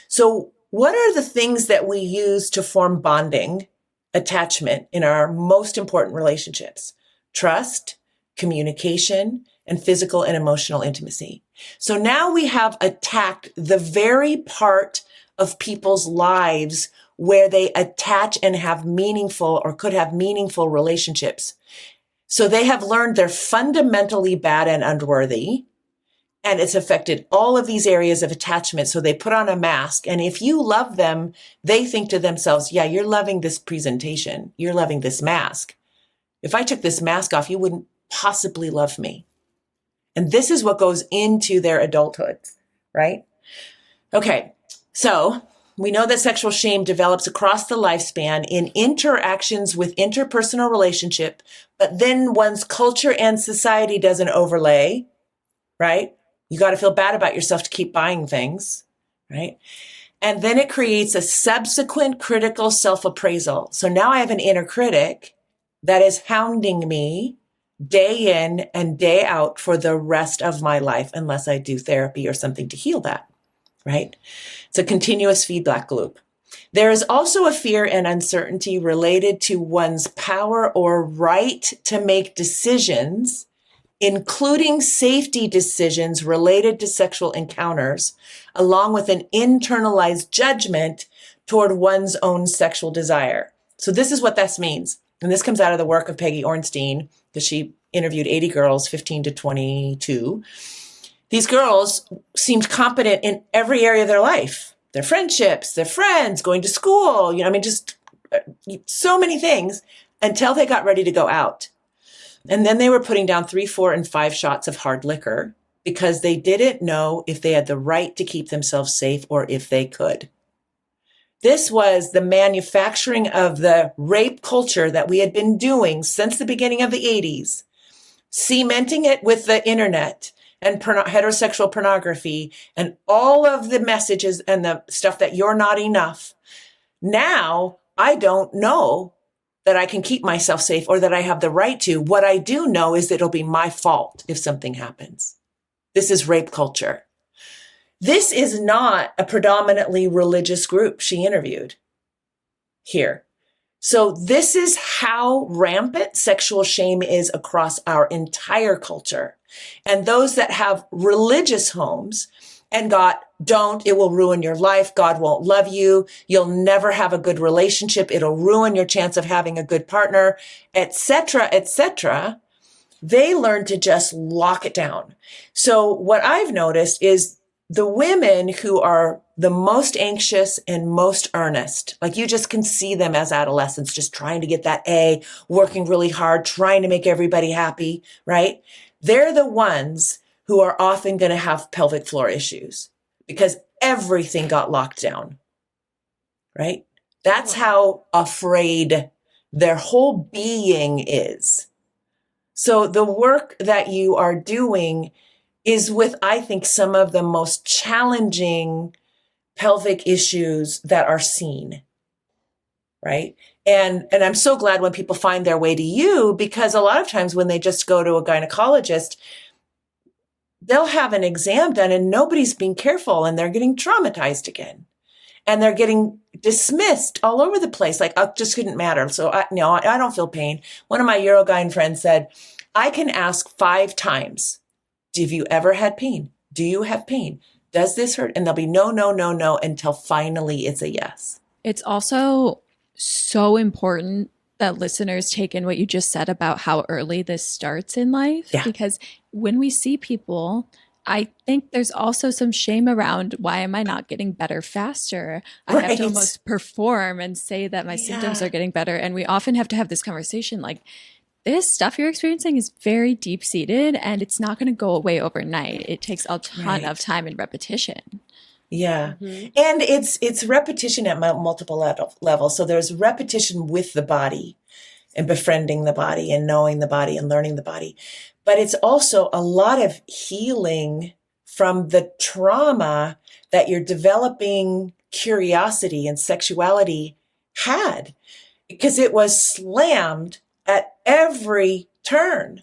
So what are the things that we use to form bonding, attachment in our most important relationships? Trust, communication, and physical and emotional intimacy. So now we have attacked the very part of people's lives where they attach and have meaningful or could have meaningful relationships. So they have learned they're fundamentally bad and unworthy, and it's affected all of these areas of attachment. So they put on a mask. And if you love them, they think to themselves, yeah, you're loving this presentation. You're loving this mask. If I took this mask off, you wouldn't possibly love me. And this is what goes into their adulthood, right? Okay, so we know that sexual shame develops across the lifespan in interactions with interpersonal relationship, but then one's culture and society doesn't overlay, right? You got to feel bad about yourself to keep buying things, right? And then it creates a subsequent critical self-appraisal. So now I have an inner critic that is hounding me day in and day out for the rest of my life, unless I do therapy or something to heal that, right? It's a continuous feedback loop. There is also a fear and uncertainty related to one's power or right to make decisions, including safety decisions related to sexual encounters, along with an internalized judgment toward one's own sexual desire. So this is what this means. And this comes out of the work of Peggy Ornstein, because she interviewed 80 girls, 15 to 22. These girls seemed competent in every area of their life, their friendships, their friends, going to school, just so many things, until they got ready to go out. And then they were putting down 3, 4, and 5 shots of hard liquor because they didn't know if they had the right to keep themselves safe or if they could. This was the manufacturing of the rape culture that we had been doing since the beginning of the 80s, cementing it with the internet and heterosexual pornography and all of the messages and the stuff that you're not enough. Now, I don't know that I can keep myself safe or that I have the right to. What I do know is that it'll be my fault if something happens. This is rape culture. This is not a predominantly religious group she interviewed here. So this is how rampant sexual shame is across our entire culture. And those that have religious homes and it will ruin your life. God won't love you. You'll never have a good relationship. It'll ruin your chance of having a good partner, etc., etc. They learn to just lock it down. So what I've noticed is the women who are the most anxious and most earnest, like you just can see them as adolescents, just trying to get that A, working really hard, trying to make everybody happy, right? They're the ones who are often going to have pelvic floor issues because everything got locked down, right? That's how afraid their whole being is. So the work that you are doing is with, I think, some of the most challenging pelvic issues that are seen, right? And I'm so glad when people find their way to you, because a lot of times when they just go to a gynecologist, they'll have an exam done and nobody's being careful and they're getting traumatized again. and they're getting dismissed all over the place. Like, oh, just couldn't matter. So I don't feel pain. One of my Urogyne friends said, I can ask 5 times, have you ever had pain? Do you have pain? Does this hurt? And there'll be no, no, no, no, until finally it's a yes. It's also so important that listeners take in what you just said about how early this starts in life. Yeah. Because when we see people, I think there's also some shame around, why am I not getting better faster? I have to Right. almost perform and say that my symptoms Yeah. are getting better. And we often have to have this conversation like, this stuff you're experiencing is very deep seated and it's not going to go away overnight. It takes a ton Right. of time and repetition. Yeah. And it's repetition at multiple levels. So there's repetition with the body and befriending the body and knowing the body and learning the body. But it's also a lot of healing from the trauma that your developing curiosity and sexuality had, because it was slammed at every turn,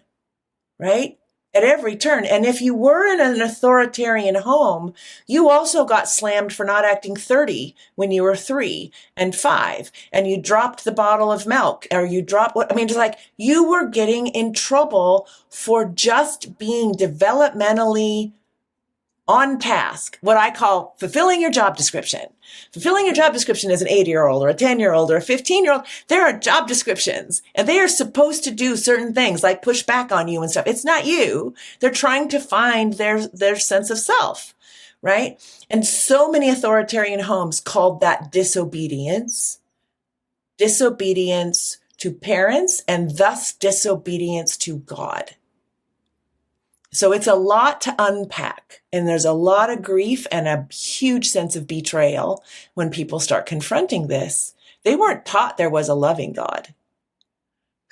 right? At every turn. And if you were in an authoritarian home, you also got slammed for not acting 30 when you were 3 and 5, and you dropped the bottle of milk, or you dropped just like you were getting in trouble for just being developmentally on task, what I call fulfilling your job description. Fulfilling your job description as an 8-year-old or a 10-year-old or a 15-year-old, there are job descriptions and they are supposed to do certain things like push back on you and stuff. It's not you. They're trying to find their sense of self, right? And so many authoritarian homes called that disobedience to parents, and thus disobedience to God. So it's a lot to unpack, and there's a lot of grief and a huge sense of betrayal when people start confronting this. They weren't taught there was a loving God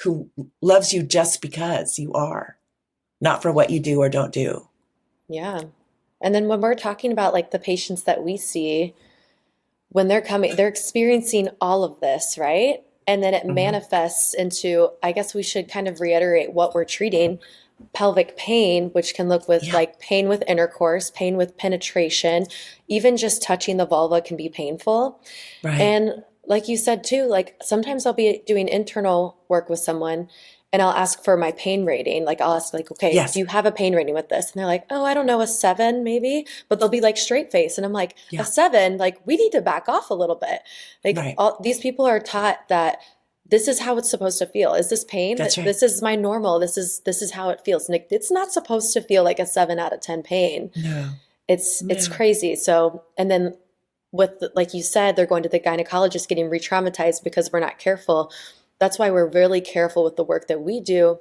who loves you just because you are, not for what you do or don't do. Yeah. And then when we're talking about like the patients that we see, when they're coming, they're experiencing all of this, right? And then it manifests into, I guess we should kind of reiterate what we're treating. Pelvic pain, which can look with like pain with intercourse, pain with penetration, even just touching the vulva can be painful. Right. And like you said too, like sometimes I'll be doing internal work with someone and I'll ask for my pain rating. Like I'll ask like, okay, Yes. do you have a pain rating with this? And they're like, oh, I don't know, a 7 maybe, but they'll be like straight face. And I'm like, Yeah. a 7, like we need to back off a little bit. Like Right. all these people are taught that this is how it's supposed to feel. Is this pain? That's right. This is my normal. This is how it feels. And it's not supposed to feel like a 7 out of 10 pain. No. It's No. crazy. So, and then with, like you said, they're going to the gynecologist getting re-traumatized because we're not careful. That's why we're really careful with the work that we do.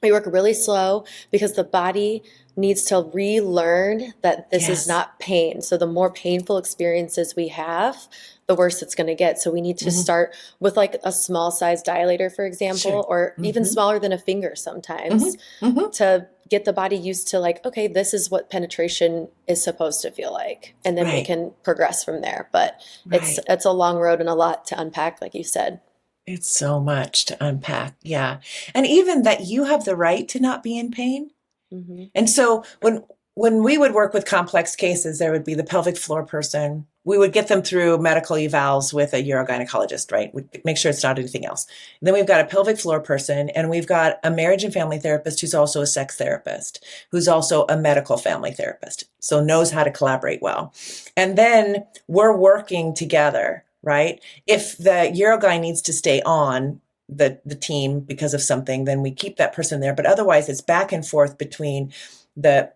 We work really slow because the body needs to relearn that this Yes. is not pain. So the more painful experiences we have, the worse it's going to get. So we need to start with like a small size dilator, for example, Sure. or even smaller than a finger sometimes to get the body used to like, okay, this is what penetration is supposed to feel like. And then we Right. can progress from there. But Right. it's a long road and a lot to unpack, like you said. It's so much to unpack. Yeah. And even that you have the right to not be in pain. Mm-hmm. And so when we would work with complex cases, there would be the pelvic floor person. We would get them through medical evals with a urogynecologist, right? We'd make sure it's not anything else. And then we've got a pelvic floor person, and we've got a marriage and family therapist who's also a sex therapist, who's also a medical family therapist, so knows how to collaborate well. And then we're working together, right? If the urogyne needs to stay on the team because of something, then we keep that person there. But otherwise, it's back and forth between the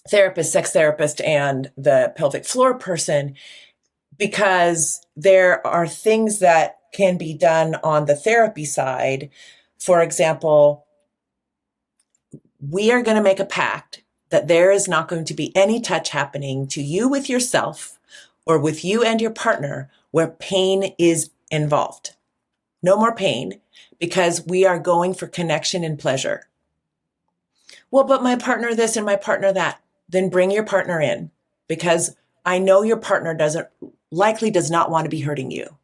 therapist, sex therapist, and the pelvic floor person, because there are things that can be done on the therapy side. For example, we are going to make a pact that there is not going to be any touch happening to you with yourself or with you and your partner where pain is involved. No more pain, because we are going for connection and pleasure. Well, but my partner this and my partner that. Then bring your partner in, because I know your partner does not want to be hurting you,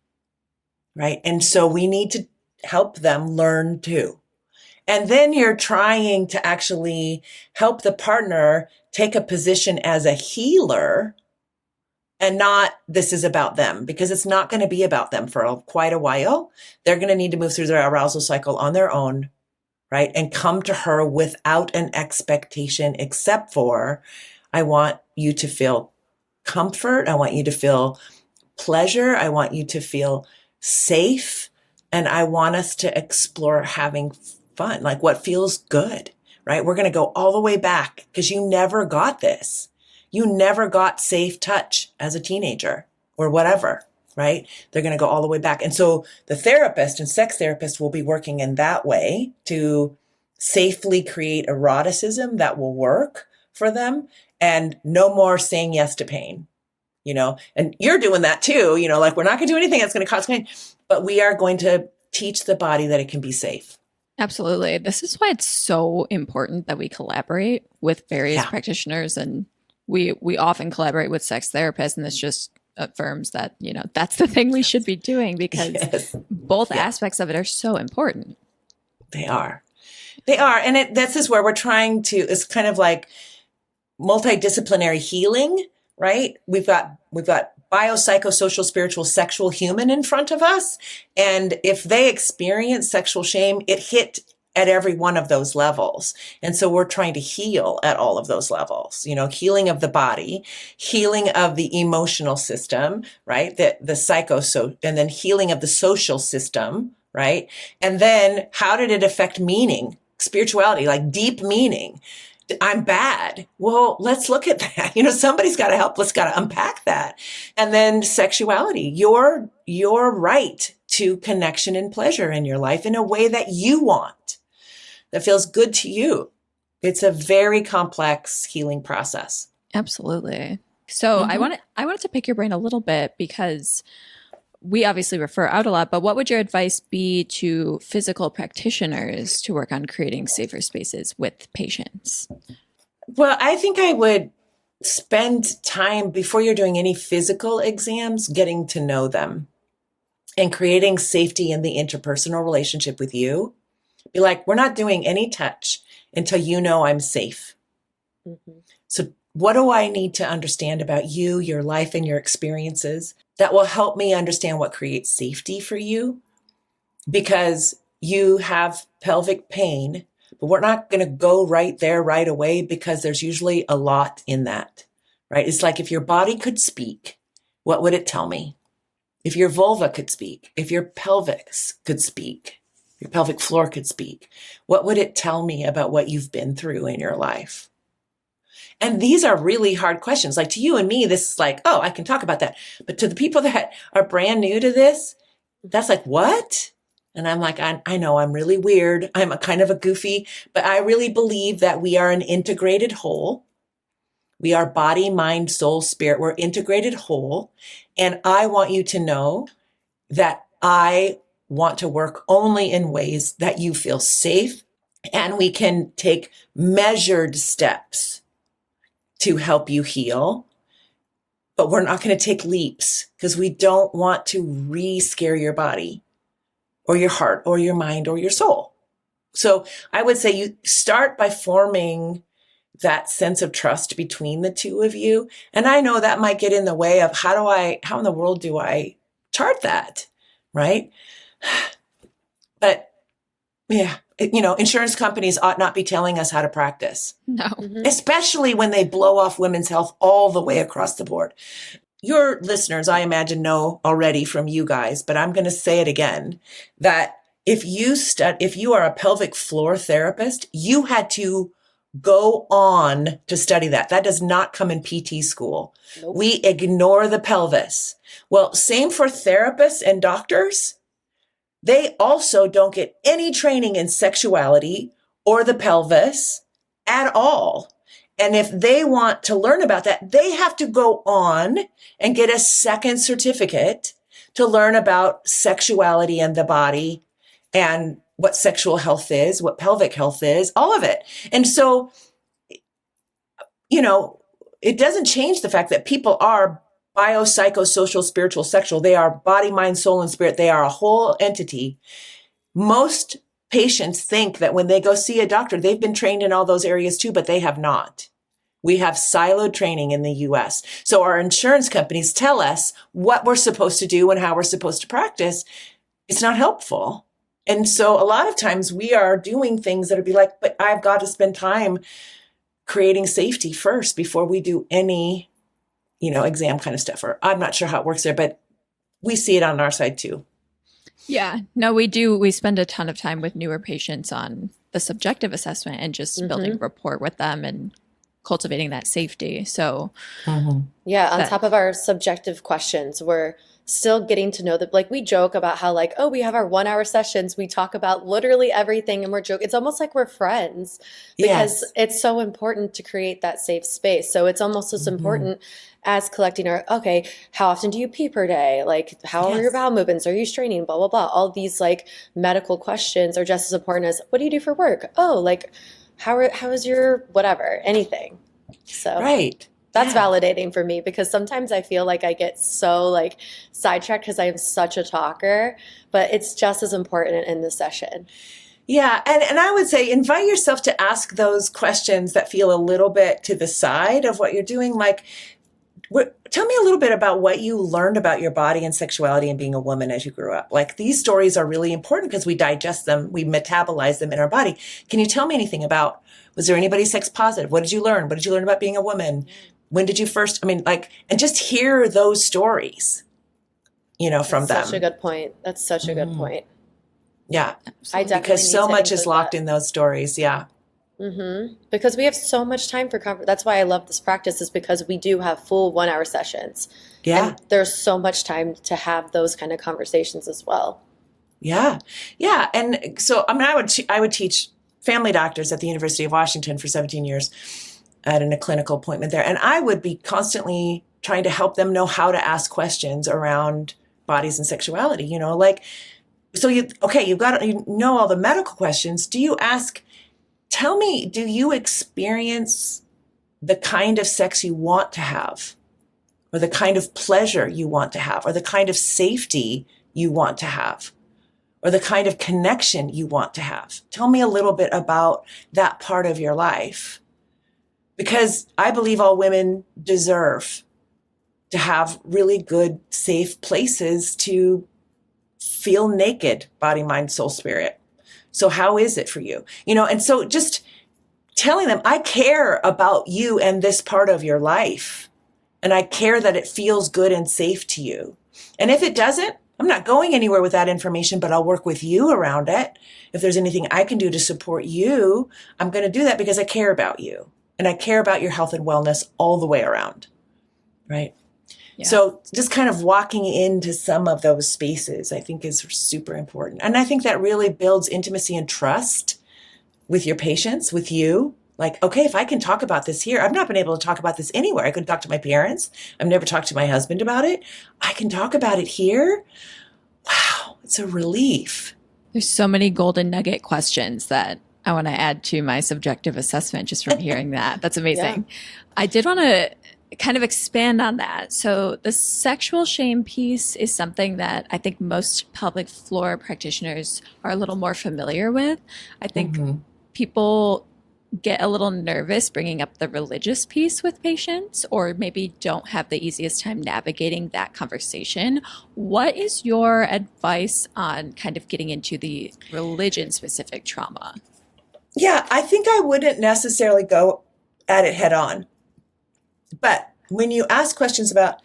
right? And so we need to help them learn too. And then you're trying to actually help the partner take a position as a healer and not this is about them, because it's not going to be about them for quite a while. They're going to need to move through their arousal cycle on their own, right? And come to her without an expectation except for, I want you to feel comfort. I want you to feel pleasure. I want you to feel safe. And I want us to explore having fun, like what feels good, right? We're going to go all the way back because you never got this. You never got safe touch as a teenager or whatever, right? They're going to go all the way back. And so the therapist and sex therapist will be working in that way to safely create eroticism that will work for them, and no more saying yes to pain, and you're doing that too, like we're not going to do anything that's going to cause pain, but we are going to teach the body that it can be safe. Absolutely. This is why it's so important that we collaborate with various practitioners, and we often collaborate with sex therapists, and this just affirms that, that's the thing we should be doing, because both aspects of it are so important. They are. And this is where we're trying to, it's kind of like multidisciplinary healing, right? We've got biopsychosocial, spiritual, sexual, human in front of us. And if they experience sexual shame, it hit at every one of those levels. And so we're trying to heal at all of those levels, healing of the body, healing of the emotional system, right? And then healing of the social system, right? And then how did it affect meaning, spirituality, like deep meaning? I'm bad. Well, let's look at that. Somebody's got to help. Let's got to unpack that. And then sexuality, your right to connection and pleasure in your life in a way that you want, that feels good to you. It's a very complex healing process. Absolutely. So I wanted to pick your brain a little bit, because we obviously refer out a lot, but what would your advice be to physical practitioners to work on creating safer spaces with patients? Well, I think I would spend time before you're doing any physical exams, getting to know them and creating safety in the interpersonal relationship with you. Be like, we're not doing any touch until I'm safe. Mm-hmm. So what do I need to understand about you, your life, and your experiences that will help me understand what creates safety for you? Because you have pelvic pain, but we're not going to go right there right away, because there's usually a lot in that, right? It's like if your body could speak, what would it tell me? If your vulva could speak, if your pelvis could speak, your pelvic floor could speak, what would it tell me about what you've been through in your life? And these are really hard questions. Like to you and me, this is like, oh, I can talk about that. But to the people that are brand new to this, that's like, what? And I'm like, I know I'm really weird. I'm a kind of a goofy, but I really believe that we are an integrated whole. We are body, mind, soul, spirit. We're integrated whole. And I want you to know that I want to work only in ways that you feel safe, and we can take measured steps to help you heal, but we're not going to take leaps, because we don't want to re-scare your body or your heart or your mind or your soul. So I would say you start by forming that sense of trust between the two of you. And I know that might get in the way of how in the world do I chart that? Right? But yeah, insurance companies ought not be telling us how to practice. No. Mm-hmm. Especially when they blow off women's health all the way across the board. Your listeners, I imagine, know already from you guys, but I'm going to say it again, that if you are a pelvic floor therapist, you had to go on to study that. That does not come in PT school. Nope. We ignore the pelvis. Well, same for therapists and doctors. They also don't get any training in sexuality or the pelvis at all. And if they want to learn about that, they have to go on and get a second certificate to learn about sexuality and the body and what sexual health is, what pelvic health is, all of it. And so, it doesn't change the fact that people are biopsychosocial, spiritual, sexual. They are body, mind, soul, and spirit. They are a whole entity. Most patients think that when they go see a doctor, they've been trained in all those areas too, but they have not. We have siloed training in the US. So our insurance companies tell us what we're supposed to do and how we're supposed to practice. It's not helpful. And so a lot of times we are doing things that would be like, but I've got to spend time creating safety first before we do any, exam kind of stuff. Or I'm not sure how it works there, but we see it on our side too. Yeah, no, we do. We spend a ton of time with newer patients on the subjective assessment and just building rapport with them and cultivating that safety. So, yeah, on top of our subjective questions, we're still getting to know that, like, we joke about how, like, oh, we have our 1 hour sessions. We talk about literally everything and we're joking. It's almost like we're friends because it's so important to create that safe space. So it's almost as important as collecting okay, how often do you pee per day? Like, how are your bowel movements? Are you straining? Blah, blah, blah. All these like medical questions are just as important as what do you do for work? Oh, like, how is your whatever, anything. So that's validating for me because sometimes I feel like I get so like sidetracked because I am such a talker, but it's just as important in the session. Yeah. And I would say invite yourself to ask those questions that feel a little bit to the side of what you're doing. Like, tell me a little bit about what you learned about your body and sexuality and being a woman as you grew up. Like, these stories are really important because we digest them, we metabolize them in our body. Can you tell me anything about, was there anybody sex positive? What did you learn? What did you learn about being a woman? When did you first, and just hear those stories, from them. That's such a good point. That's such a good point. Yeah. I definitely because so much is locked that in those stories. Yeah. Because we have so much time for that's why I love this practice, is because we do have full 1 hour sessions. Yeah. And there's so much time to have those kind of conversations as well. Yeah. Yeah. And so, I would teach family doctors at the University of Washington for 17 years at a clinical appointment there. And I would be constantly trying to help them know how to ask questions around bodies and sexuality, so you've got, all the medical questions. Do you ask, tell me, do you experience the kind of sex you want to have, or the kind of pleasure you want to have, or the kind of safety you want to have, or the kind of connection you want to have? Tell me a little bit about that part of your life, because I believe all women deserve to have really good, safe places to feel naked, body, mind, soul, spirit. So how is it for you? And so just telling them, I care about you and this part of your life. And I care that it feels good and safe to you. And if it doesn't, I'm not going anywhere with that information, but I'll work with you around it. If there's anything I can do to support you, I'm going to do that because I care about you. And I care about your health and wellness all the way around. Right? Yeah. So just kind of walking into some of those spaces, I think, is super important. And I think that really builds intimacy and trust with your patients, with you. Like, okay, if I can talk about this here, I've not been able to talk about this anywhere. I couldn't talk to my parents. I've never talked to my husband about it. I can talk about it here. Wow, it's a relief. There's so many golden nugget questions that I want to add to my subjective assessment just from hearing that. That's amazing. Yeah. I did want to kind of expand on that. So the sexual shame piece is something that I think most pelvic floor practitioners are a little more familiar with. I think people get a little nervous bringing up the religious piece with patients, or maybe don't have the easiest time navigating that conversation. What is your advice on kind of getting into the religion-specific trauma? Yeah, I think I wouldn't necessarily go at it head on. But when you ask questions about,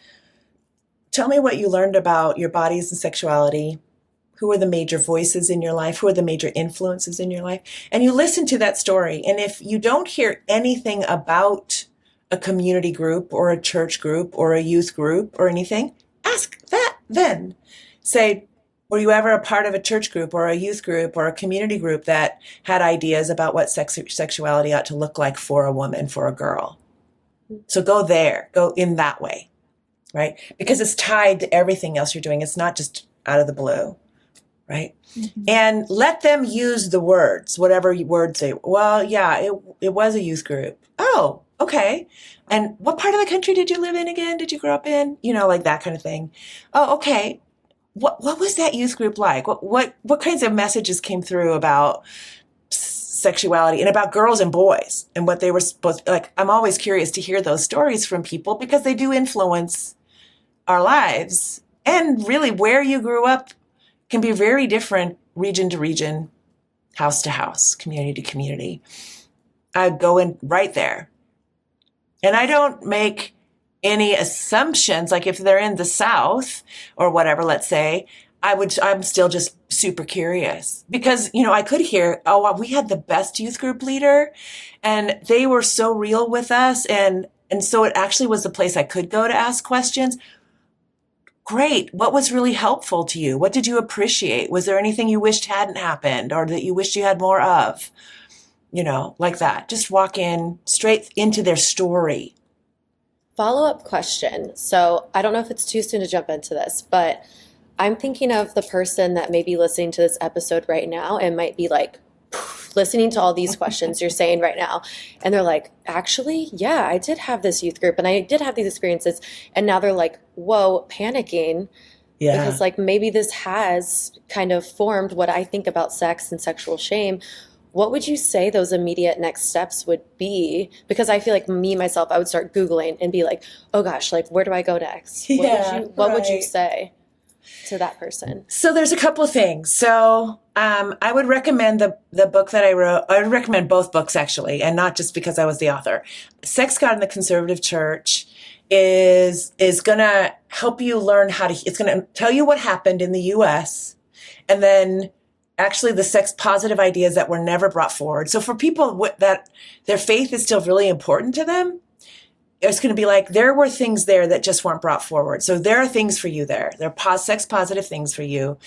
tell me what you learned about your bodies and sexuality, who are the major voices in your life, who are the major influences in your life, and you listen to that story. And if you don't hear anything about a community group or a church group or a youth group or anything, ask that then. Say, were you ever a part of a church group or a youth group or a community group that had ideas about what sexuality ought to look like for a woman, for a girl? So go there, go in that way, right? Because it's tied to everything else you're doing. It's not just out of the blue, right? And let them use the words, whatever words they, well, yeah, it was a youth group. Oh, okay. And what part of the country did you live in again? Did you grow up in? Like that kind of thing. Oh, okay. What was that youth group like? What kinds of messages came through about sexuality and about girls and boys and what they were supposed to, like, I'm always curious to hear those stories from people because they do influence our lives. And really where you grew up can be very different region to region, house to house, community to community. I'd go in right there. And I don't make any assumptions, like if they're in the South or whatever, let's say, I'm still just super curious because, I could hear, oh, we had the best youth group leader and they were so real with us. And so it actually was the place I could go to ask questions. Great. What was really helpful to you? What did you appreciate? Was there anything you wished hadn't happened or that you wished you had more of? Like that. Just walk in straight into their story. Follow-up question. So I don't know if it's too soon to jump into this, but I'm thinking of the person that may be listening to this episode right now and might be like listening to all these questions you're saying right now. And they're like, actually, yeah, I did have this youth group and I did have these experiences. And now they're like, whoa, panicking. Yeah. Because like maybe this has kind of formed what I think about sex and sexual shame. What would you say those immediate next steps would be? Because I feel like myself, I would start Googling and be like, oh gosh, like where do I go next? What would you say to that person? So there's a couple of things. So I would recommend the book that I wrote. I would recommend both books actually, and not just because I was the author. Sex, God, and the Conservative Church is going to help you learn it's going to tell you what happened in the U.S. and then actually the sex positive ideas that were never brought forward. So for people that their faith is still really important to them, it's going to be like, there were things there that just weren't brought forward. So there are things for you there. There are sex positive things for you.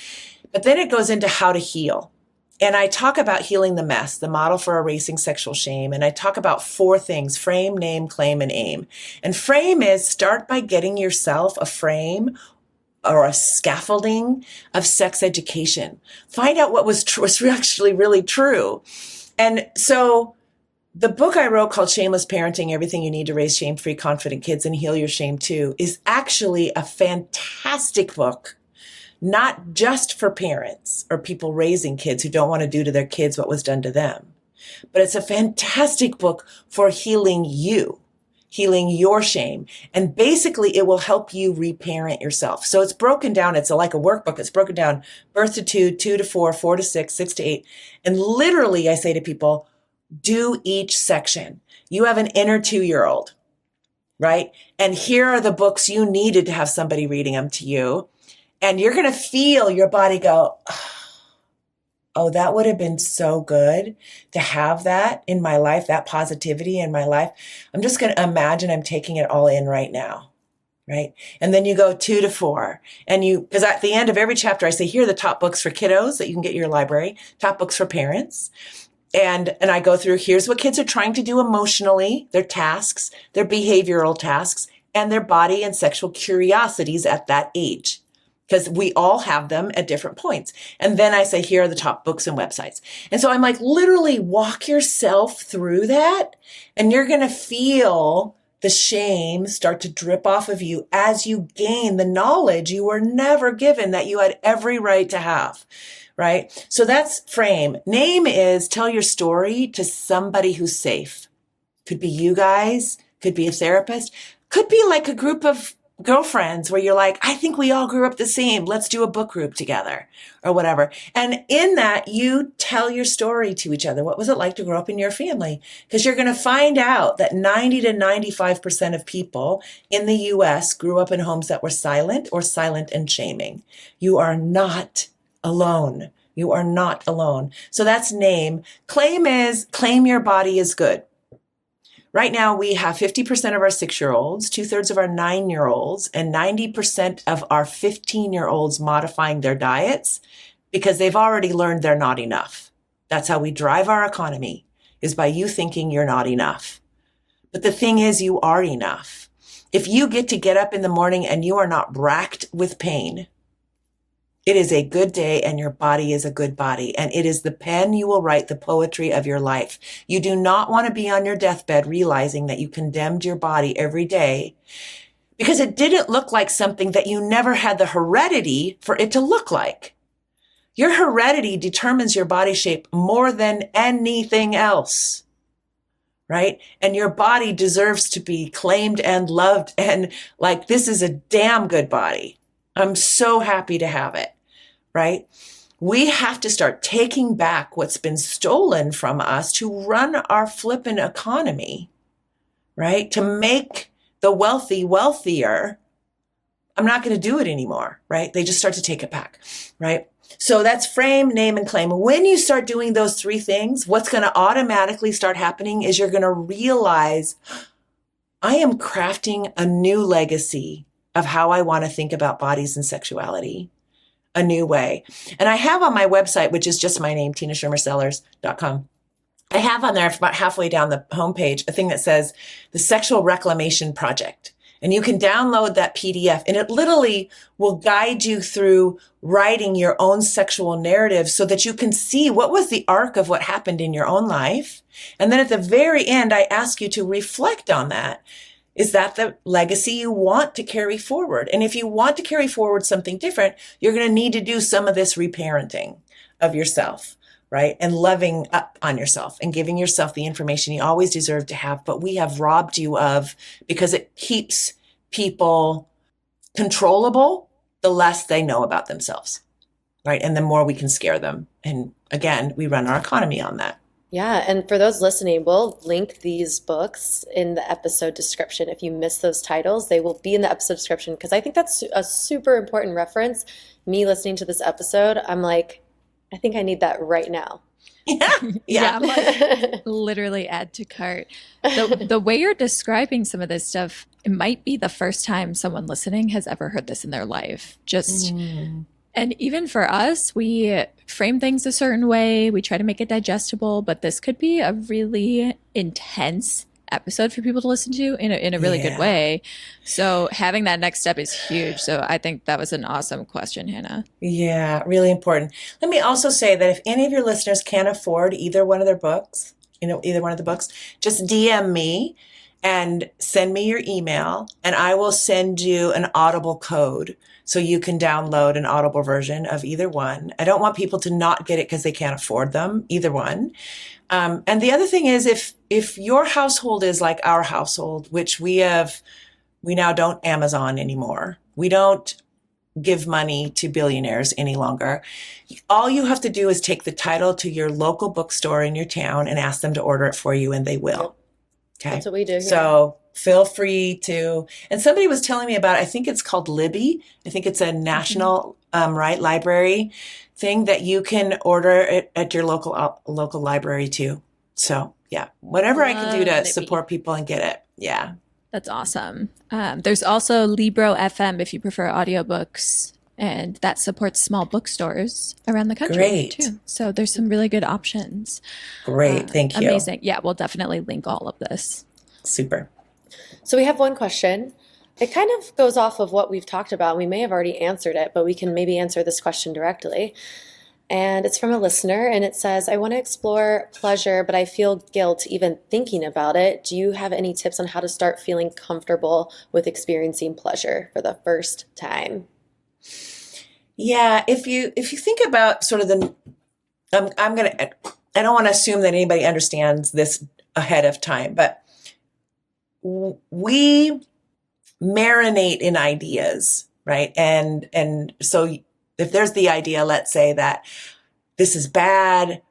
But then it goes into how to heal. And I talk about healing the mess, the model for erasing sexual shame. And I talk about 4 things: frame, name, claim, and aim. And frame is start by getting yourself a frame or a scaffolding of sex education. Find out what was actually really true. And so the book I wrote called Shameless Parenting, Everything You Need to Raise Shame-Free, Confident Kids and Heal Your Shame Too, is actually a fantastic book, not just for parents or people raising kids who don't want to do to their kids what was done to them, but it's a fantastic book for healing you, healing your shame. And basically it will help you reparent yourself. So it's broken down. It's like a workbook. It's broken down: birth to 2, 2 to 4, 4 to 6, 6 to 8. And literally I say to people, do each section. You have an inner 2-year-old, right? And here are the books you needed to have somebody reading them to you. And you're going to feel your body go, oh, that would have been so good to have that in my life, that positivity in my life. I'm just going to imagine I'm taking it all in right now, right? And then you go 2 to 4. And because at the end of every chapter, I say, here are the top books for kiddos that you can get in your library, top books for parents. And I go through, here's what kids are trying to do emotionally, their tasks, their behavioral tasks, and their body and sexual curiosities at that age. Because we all have them at different points. And then I say, here are the top books and websites. And so I'm like, literally walk yourself through that. And you're going to feel the shame start to drip off of you as you gain the knowledge you were never given that you had every right to have. Right? So that's frame. Name is tell your story to somebody who's safe. Could be you guys, could be a therapist, could be like a group of girlfriends where you're like, I think we all grew up the same. Let's do a book group together or whatever. And in that, you tell your story to each other. What was it like to grow up in your family? Because you're going to find out that 90 to 95% of people in the US grew up in homes that were silent or silent and shaming. You are not alone. You are not alone. So that's name. Claim is claim your body is good. Right now we have 50% of our 6-year-olds, 2/3 of our 9-year-olds, and 90% of our 15-year-olds modifying their diets because they've already learned they're not enough. That's how we drive our economy, is by you thinking you're not enough. But the thing is, you are enough. If you get up in the morning and you are not racked with pain, it is a good day and your body is a good body. And it is the pen you will write the poetry of your life. You do not want to be on your deathbed realizing that you condemned your body every day because it didn't look like something that you never had the heredity for it to look like. Your heredity determines your body shape more than anything else, right? And your body deserves to be claimed and loved. And like, this is a damn good body. I'm so happy to have it, right? We have to start taking back what's been stolen from us to run our flippin' economy, right? To make the wealthy wealthier. I'm not going to do it anymore, right? They just start to take it back, right? So that's frame, name, and claim. When you start doing those three things, what's going to automatically start happening is you're going to realize I am crafting a new legacy of how I want to think about bodies and sexuality, a new way. And I have on my website, which is just my name, tinaschermersellers.com. I have on there about halfway down the homepage, a thing that says the Sexual Reclamation Project. And you can download that PDF, and it literally will guide you through writing your own sexual narrative so that you can see what was the arc of what happened in your own life. And then at the very end, I ask you to reflect on that. Is that the legacy you want to carry forward? And if you want to carry forward something different, you're going to need to do some of this reparenting of yourself, right? And loving up on yourself and giving yourself the information you always deserve to have, but we have robbed you of, because it keeps people controllable the less they know about themselves, right? And the more we can scare them. And again, we run our economy on that. Yeah, and for those listening, we'll link these books in the episode description. If you miss those titles, they will be in the episode description, because I think that's a super important reference. Me listening to this episode, I'm like, I think I need that right now. Yeah. I'm like, literally add to cart. The way you're describing some of this stuff, it might be the first time someone listening has ever heard this in their life. And even for us, we frame things a certain way. We try to make it digestible, but this could be a really intense episode for people to listen to in a really good way. So having that next step is huge. So I think that was an awesome question, Hannah. Yeah, really important. Let me also say that if any of your listeners can't afford either one of their books, either one of the books, just DM me and send me your email, and I will send you an Audible code so you can download an Audible version of either one. I don't want people to not get it because they can't afford them, either one. And the other thing is, if your household is like our household, which we now don't Amazon anymore. We don't give money to billionaires any longer. All you have to do is take the title to your local bookstore in your town and ask them to order it for you, and they will. Okay. That's what we do here. So feel free to, and somebody was telling me about, I think it's called Libby. I think it's a national, library thing that you can order it at your local library too. So yeah, whatever I can do to support people and get it. Yeah. That's awesome. There's also Libro FM if you prefer audiobooks, and that supports small bookstores around the country too. So there's some really good options. Great. Thank you. Amazing. Yeah, we'll definitely link all of this. Super. So we have one question. It kind of goes off of what we've talked about. We may have already answered it, but we can maybe answer this question directly. And it's from a listener, and it says, I want to explore pleasure, but I feel guilt even thinking about it. Do you have any tips on how to start feeling comfortable with experiencing pleasure for the first time? Yeah, if you think about sort of I don't want to assume that anybody understands this ahead of time, but we marinate in ideas, right? And so if there's the idea, let's say that this is bad,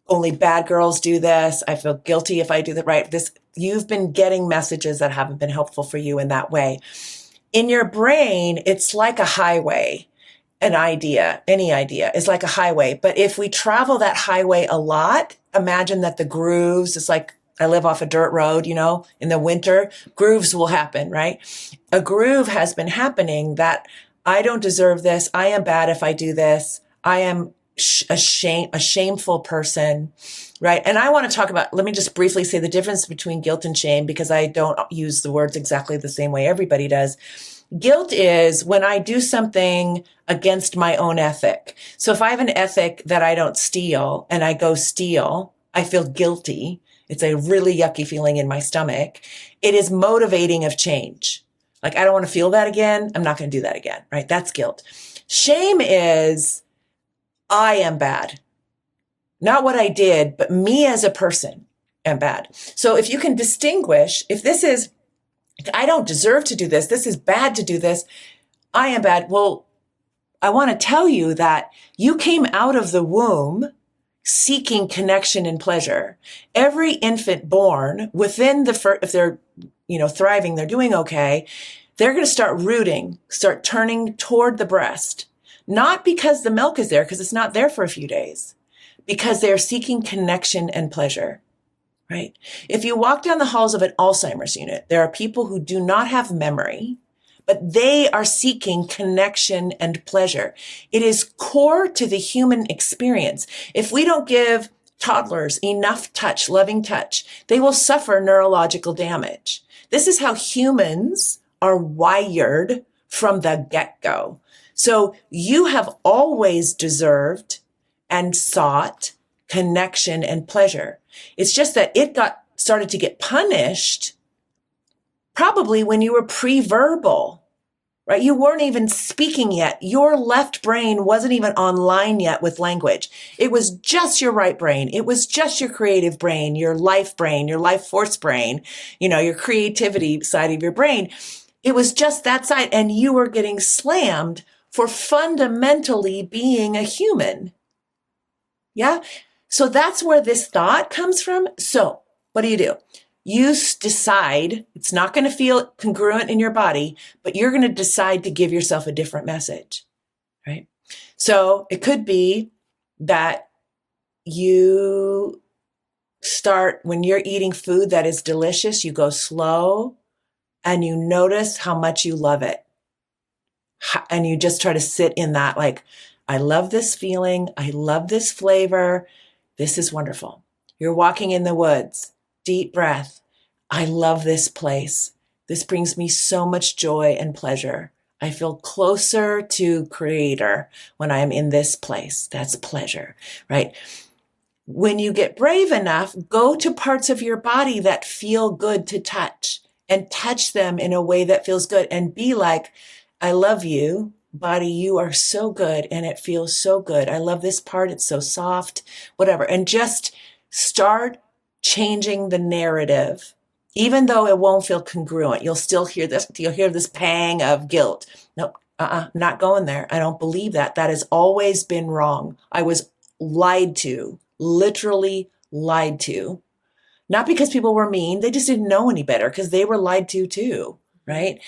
only bad girls do this, I feel guilty if I do that, right? You've been getting messages that haven't been helpful for you in that way. In your brain, it's like a highway. Any idea is like a highway. But if we travel that highway a lot, imagine that the grooves, it's like I live off a dirt road, in the winter, grooves will happen, right? A groove has been happening that I don't deserve this. I am bad if I do this. I am a shameful person, right? And I want to talk about, let me just briefly say the difference between guilt and shame, because I don't use the words exactly the same way everybody does. Guilt is when I do something against my own ethic. So if I have an ethic that I don't steal and I go steal, I feel guilty. It's a really yucky feeling in my stomach. It is motivating of change. Like, I don't want to feel that again. I'm not going to do that again, right? That's guilt. Shame is, I am bad. Not what I did, but me as a person am bad. So if you can distinguish, if this is, I don't deserve to do this, this is bad to do this, I am bad. Well, I want to tell you that you came out of the womb seeking connection and pleasure. Every infant born within if they're, thriving, they're doing okay, they're going to start rooting, start turning toward the breast. Not because the milk is there, because it's not there for a few days, because they're seeking connection and pleasure, right? If you walk down the halls of an Alzheimer's unit, there are people who do not have memory, but they are seeking connection and pleasure. It is core to the human experience. If we don't give toddlers enough touch, loving touch, they will suffer neurological damage. This is how humans are wired from the get-go. So you have always deserved and sought connection and pleasure. It's just that it started to get punished probably when you were pre-verbal, right? You weren't even speaking yet. Your left brain wasn't even online yet with language. It was just your right brain. It was just your creative brain, your life force brain, your creativity side of your brain. It was just that side. And you were getting slammed for fundamentally being a human. Yeah. So that's where this thought comes from. So what do? You decide it's not going to feel congruent in your body, but you're going to decide to give yourself a different message, right? So it could be that you start, when you're eating food that is delicious, you go slow and you notice how much you love it. And you just try to sit in that, like, I love this feeling. I love this flavor. This is wonderful. You're walking in the woods, deep breath. I love this place. This brings me so much joy and pleasure. I feel closer to Creator when I am in this place. That's pleasure, right? When you get brave enough, go to parts of your body that feel good to touch and touch them in a way that feels good and be like, I love you, body. You are so good and it feels so good. I love this part. It's so soft, whatever. And just start changing the narrative, even though it won't feel congruent. You'll still hear this. You'll hear this pang of guilt. Nope. Not going there. I don't believe that. That has always been wrong. I was lied to, literally lied to. Not because people were mean. They just didn't know any better because they were lied to too, right?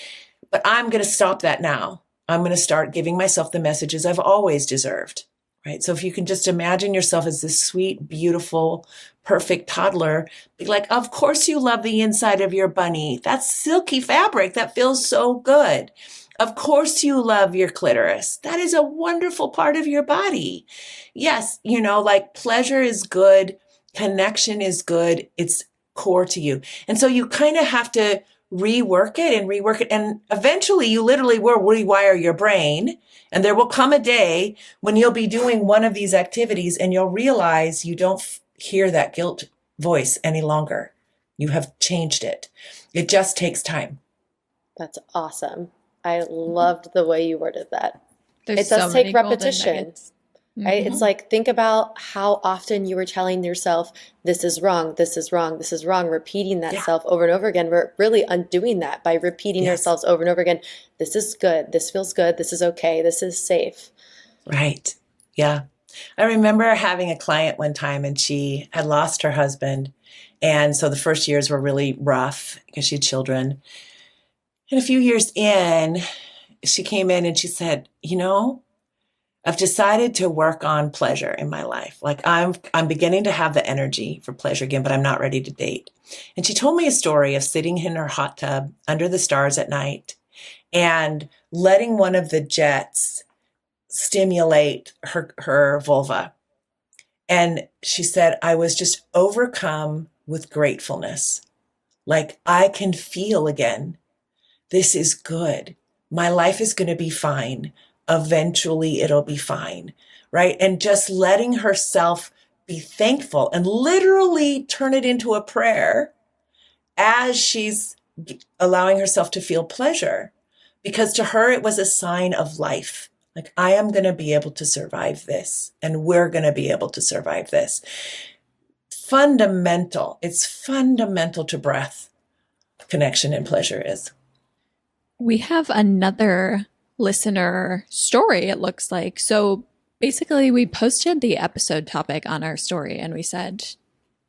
But I'm going to stop that now. I'm going to start giving myself the messages I've always deserved, right? So if you can just imagine yourself as this sweet, beautiful, perfect toddler, be like, of course you love the inside of your bunny. That's silky fabric. That feels so good. Of course you love your clitoris. That is a wonderful part of your body. Yes, like pleasure is good. Connection is good. It's core to you. And so you kind of have to rework it. And eventually you literally will rewire your brain. And there will come a day when you'll be doing one of these activities and you'll realize you don't hear that guilt voice any longer. You have changed it. It just takes time. That's awesome. I loved the way you worded that. There's It does so many take golden repetition, nuggets. right? It's like, think about how often you were telling yourself, this is wrong, this is wrong, this is wrong, repeating that self over and over again. We're really undoing that by repeating ourselves over and over again. This is good. This feels good. This is okay. This is safe. Right. Yeah. I remember having a client one time and she had lost her husband. And so the first years were really rough because she had children. And a few years in, she came in and she said, I've decided to work on pleasure in my life. Like I'm beginning to have the energy for pleasure again, but I'm not ready to date. And she told me a story of sitting in her hot tub under the stars at night and letting one of the jets stimulate her vulva. And she said, I was just overcome with gratefulness. Like I can feel again. This is good. My life is going to be fine. Eventually it'll be fine, right? And just letting herself be thankful and literally turn it into a prayer as she's allowing herself to feel pleasure. Because to her, it was a sign of life, Like, I am going to be able to survive this, and we're going to be able to survive this. Fundamental. It's fundamental to breath, connection, and pleasure is. We have another listener story, it looks like. So basically, we posted the episode topic on our story and we said,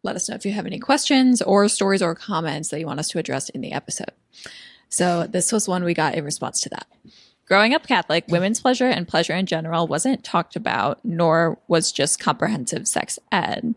let us know if you have any questions or stories or comments that you want us to address in the episode. So this was one we got in response to that. Growing up Catholic, women's pleasure and pleasure in general wasn't talked about, nor was just comprehensive sex ed.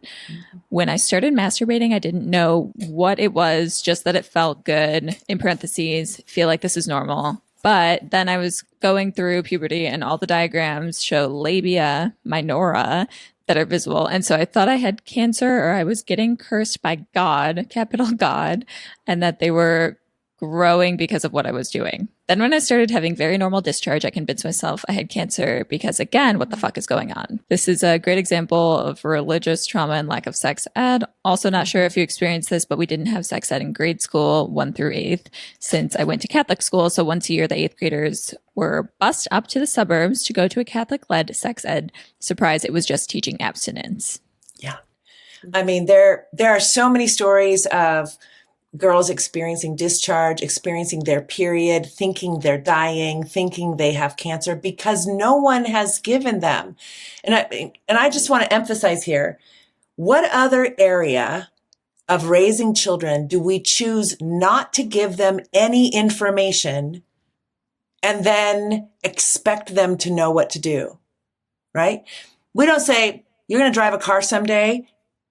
When I started masturbating, I didn't know what it was, just that it felt good. In parentheses, feel like this is normal. But then I was going through puberty and all the diagrams show labia minora that are visible. And so I thought I had cancer or I was getting cursed by God, capital God, and that they were growing because of what I was doing. Then when I started having very normal discharge, I convinced myself I had cancer because, again, what the fuck is going on? This is a great example of religious trauma and lack of sex ed. Also not sure if you experienced this, but we didn't have sex ed in grade school 1 through 8th since I went to Catholic school. So once a year, the 8th graders were bused up to the suburbs to go to a Catholic-led sex ed. Surprise, it was just teaching abstinence. Yeah. I mean, there are so many stories of girls experiencing discharge, experiencing their period, thinking they're dying, thinking they have cancer because no one has given them. And I just want to emphasize here, what other area of raising children do we choose not to give them any information and then expect them to know what to do, right? We don't say, you're going to drive a car someday.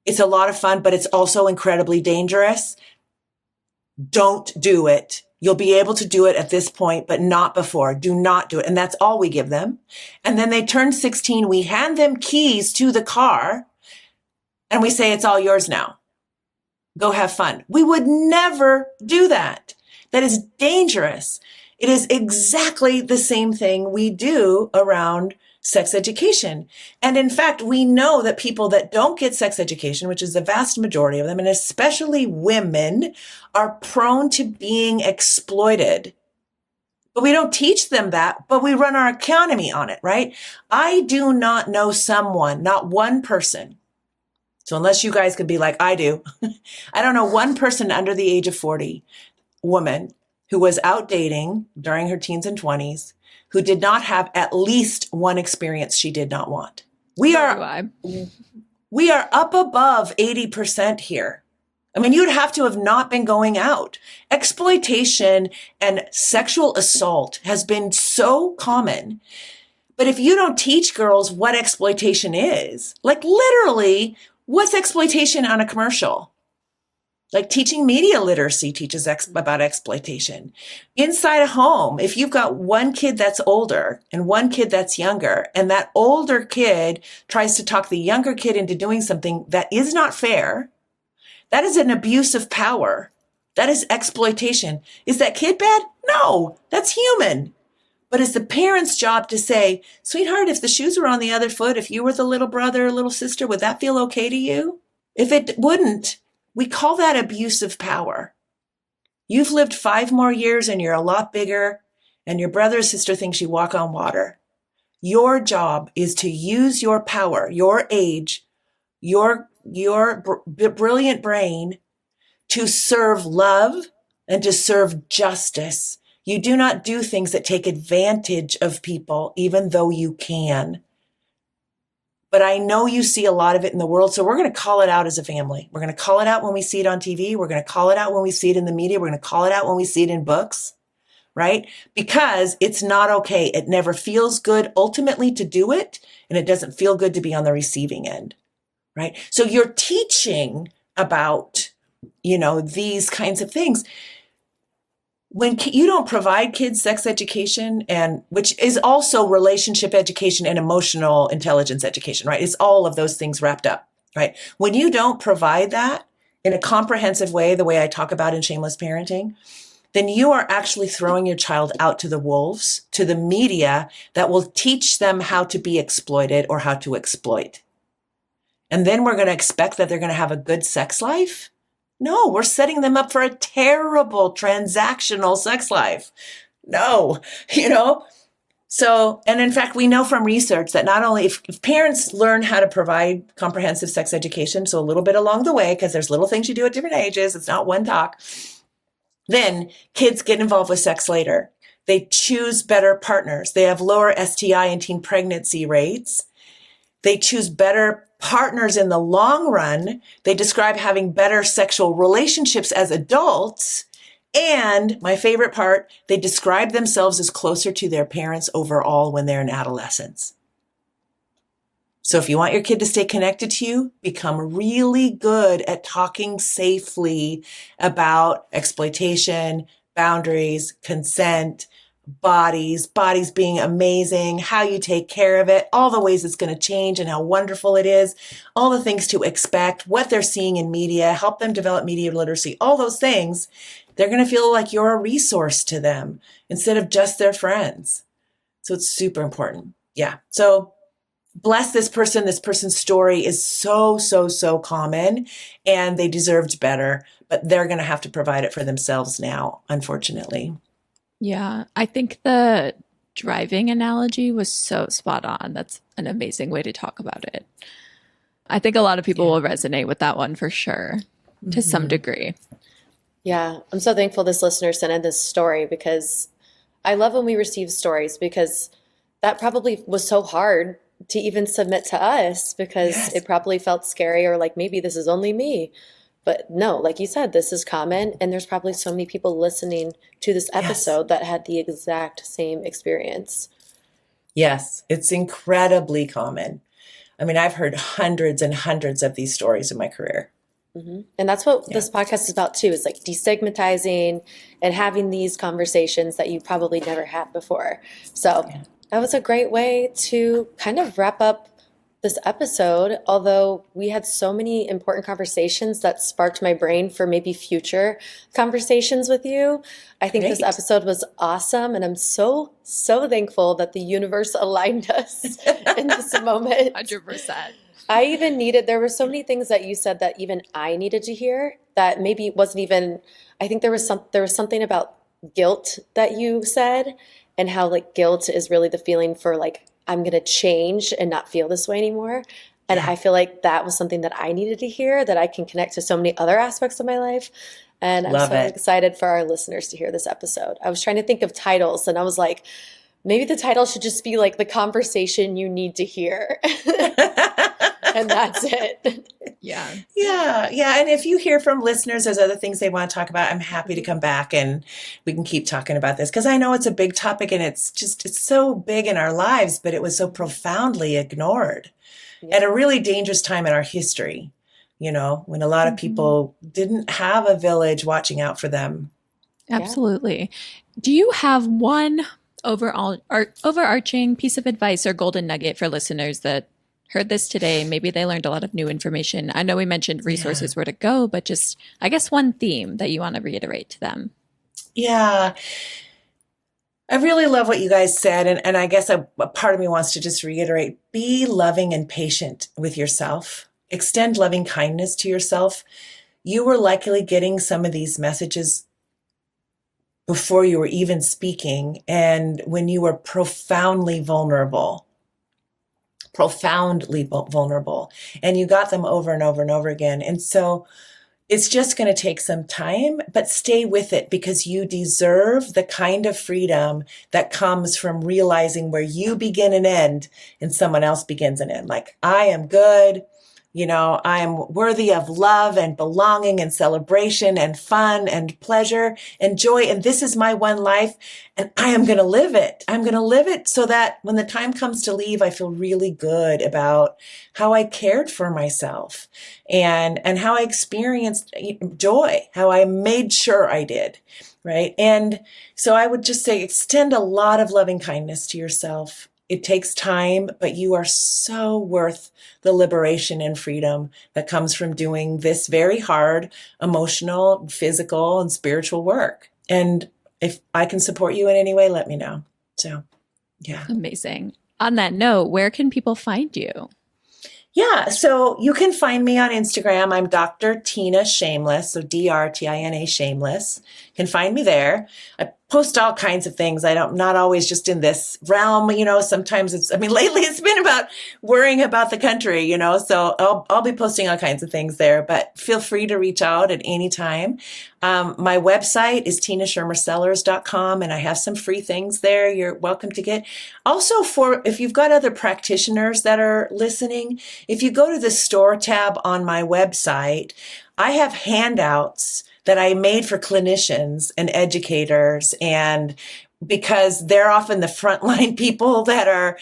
It's a lot of fun, but it's also incredibly dangerous. Don't do it. You'll be able to do it at this point, but not before. Do not do it. And that's all we give them. And then they turn 16. We hand them keys to the car and we say, it's all yours now. Go have fun. We would never do that. That is dangerous. It is exactly the same thing we do around sex education. And in fact, we know that people that don't get sex education, which is the vast majority of them, and especially women, are prone to being exploited. But we don't teach them that, but we run our economy on it, right? I do not know someone, not one person. So unless you guys could be like, I do, I don't know one person under the age of 40, woman, who was out dating during her teens and 20s, who did not have at least one experience she did not want. We are up above 80% here. I mean, you'd have to have not been going out. Exploitation and sexual assault has been so common. But if you don't teach girls what exploitation is, like literally, what's exploitation on a commercial? Like teaching media literacy teaches about exploitation. Inside a home, if you've got one kid that's older and one kid that's younger, and that older kid tries to talk the younger kid into doing something that is not fair, that is an abuse of power. That is exploitation. Is that kid bad? No, that's human. But it's the parent's job to say, sweetheart, if the shoes were on the other foot, if you were the little brother or little sister, would that feel okay to you? If it wouldn't, we call that abuse of power. You've lived 5 more years and you're a lot bigger, and your brother or sister thinks you walk on water. Your job is to use your power, your age, your brilliant brain to serve love and to serve justice. You do not do things that take advantage of people, even though you can. But I know you see a lot of it in the world, so we're going to call it out as a family. We're going to call it out when we see it on TV. We're going to call it out when we see it in the media. We're going to call it out when we see it in books, right? Because it's not okay. It never feels good ultimately to do it, and it doesn't feel good to be on the receiving end, right? So you're teaching about, these kinds of things. When you don't provide kids sex education, and which is also relationship education and emotional intelligence education, right? It's all of those things wrapped up, right? When you don't provide that in a comprehensive way, the way I talk about in Shameless Parenting, then you are actually throwing your child out to the wolves, to the media that will teach them how to be exploited or how to exploit. And then we're going to expect that they're going to have a good sex life? No, we're setting them up for a terrible transactional sex life. No, So, and in fact, we know from research that not only if parents learn how to provide comprehensive sex education, so a little bit along the way, because there's little things you do at different ages, it's not one talk, then kids get involved with sex later. They choose better partners. They have lower STI and teen pregnancy rates. They choose better partners in the long run. They describe having better sexual relationships as adults. And my favorite part, they describe themselves as closer to their parents overall when they're in adolescence. So if you want your kid to stay connected to you, become really good at talking safely about exploitation, boundaries, consent, bodies being amazing, how you take care of it, all the ways it's going to change and how wonderful it is, all the things to expect, what they're seeing in media, help them develop media literacy, all those things. They're going to feel like you're a resource to them instead of just their friends. So it's super important. Yeah. So bless this person. This person's story is so, so, so common and they deserved better, but they're going to have to provide it for themselves now, unfortunately. Yeah, I think the driving analogy was so spot on. That's an amazing way to talk about it. I think a lot of people will resonate with that one for sure, to some degree. Yeah, I'm so thankful this listener sent in this story because I love when we receive stories because that probably was so hard to even submit to us because it probably felt scary or like maybe this is only me. But no, like you said, this is common and there's probably so many people listening to this episode that had the exact same experience. Yes, it's incredibly common. I mean, I've heard hundreds and hundreds of these stories in my career. And that's what this podcast is about too, is like destigmatizing and having these conversations that you probably never had before. So that was a great way to kind of wrap up this episode, although we had so many important conversations that sparked my brain for maybe future conversations with you. I think this episode was awesome, and I'm so, so thankful that the universe aligned us in this moment. 100%. I even needed, there were so many things that you said that even I needed to hear that maybe wasn't even, I think there was something about guilt that you said and how like guilt is really the feeling for like, I'm going to change and not feel this way anymore. And I feel like that was something that I needed to hear, that I can connect to so many other aspects of my life. And I'm so excited for our listeners to hear this episode. I was trying to think of titles and I was like, maybe the title should just be like the conversation you need to hear. And that's it. Yeah. And if you hear from listeners, there's other things they want to talk about, I'm happy to come back and we can keep talking about this because I know it's a big topic and it's so big in our lives, but it was so profoundly ignored at a really dangerous time in our history, you know, when a lot of people didn't have a village watching out for them. Absolutely. Do you have one overarching piece of advice or golden nugget for listeners that heard this today? Maybe they learned a lot of new information. I know we mentioned resources where to go, but just, I guess, one theme that you want to reiterate to them. Yeah. I really love what you guys said. And I guess a part of me wants to just reiterate, be loving and patient with yourself. Extend loving kindness to yourself. You were likely getting some of these messages before you were even speaking and when you were profoundly vulnerable, and you got them over and over and over again. And so it's just going to take some time, but stay with it because you deserve the kind of freedom that comes from realizing where you begin and end and someone else begins and end. Like, I am good. You know, I am worthy of love and belonging and celebration and fun and pleasure and joy. And this is my one life and I am going to live it. I'm going to live it so that when the time comes to leave, I feel really good about how I cared for myself and how I experienced joy, how I made sure I did. Right. And so I would just say extend a lot of loving kindness to yourself. It takes time, but you are so worth the liberation and freedom that comes from doing this very hard emotional, physical, and spiritual work. And if I can support you in any way, let me know. So, yeah. Amazing. On that note, where can people find you? Yeah, so you can find me on Instagram. I'm Dr. Tina Shameless, so DrTina Shameless. You can find me there. I post all kinds of things. Not always just in this realm, sometimes lately it's been about worrying about the country, so I'll be posting all kinds of things there, but feel free to reach out at any time. My website is tinaschermersellers.com, and I have some free things there you're welcome to get. Also, if you've got other practitioners that are listening, if you go to the store tab on my website, I have handouts that I made for clinicians and educators, and because they're often the frontline people that are,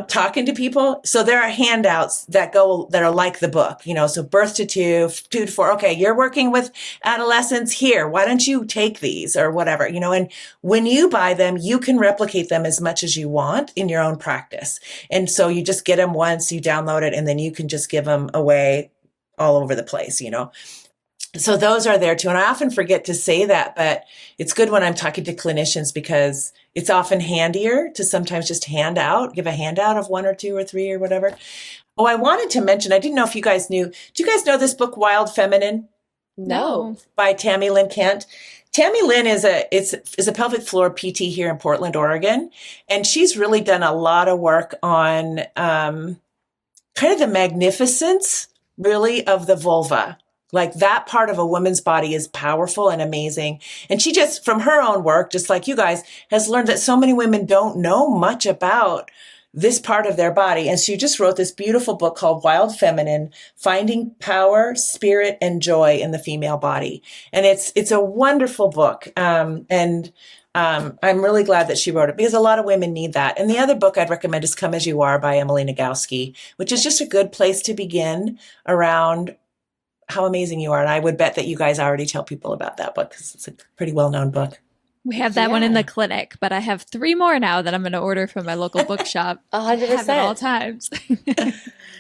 talking to people. So there are handouts that are like the book, so birth to 2 to 4. Okay, you're working with adolescents here. Why don't you take these or whatever, and when you buy them, you can replicate them as much as you want in your own practice. And so you just get them once, you download it, and then you can just give them away all over the place, So those are there too. And I often forget to say that, but it's good when I'm talking to clinicians because it's often handier to sometimes just give a handout of 1 or 2 or 3 or whatever. Oh, I wanted to mention, I didn't know if you guys knew. Do you guys know this book, Wild Feminine? No. By Tammy Lynn Kent. Tammy Lynn is a pelvic floor PT here in Portland, Oregon. And she's really done a lot of work on kind of the magnificence, really, of the vulva. Like that part of a woman's body is powerful and amazing. And she just, from her own work, just like you guys, has learned that so many women don't know much about this part of their body. And she just wrote this beautiful book called Wild Feminine, Finding Power, Spirit, and Joy in the Female Body. And it's a wonderful book. I'm really glad that she wrote it because a lot of women need that. And the other book I'd recommend is Come As You Are by Emily Nagoski, which is just a good place to begin around how amazing you are. And I would bet that you guys already tell people about that book because it's a pretty well-known book. We have that one in the clinic, but I have 3 more now that I'm going to order from my local bookshop. 100%. Have at all times.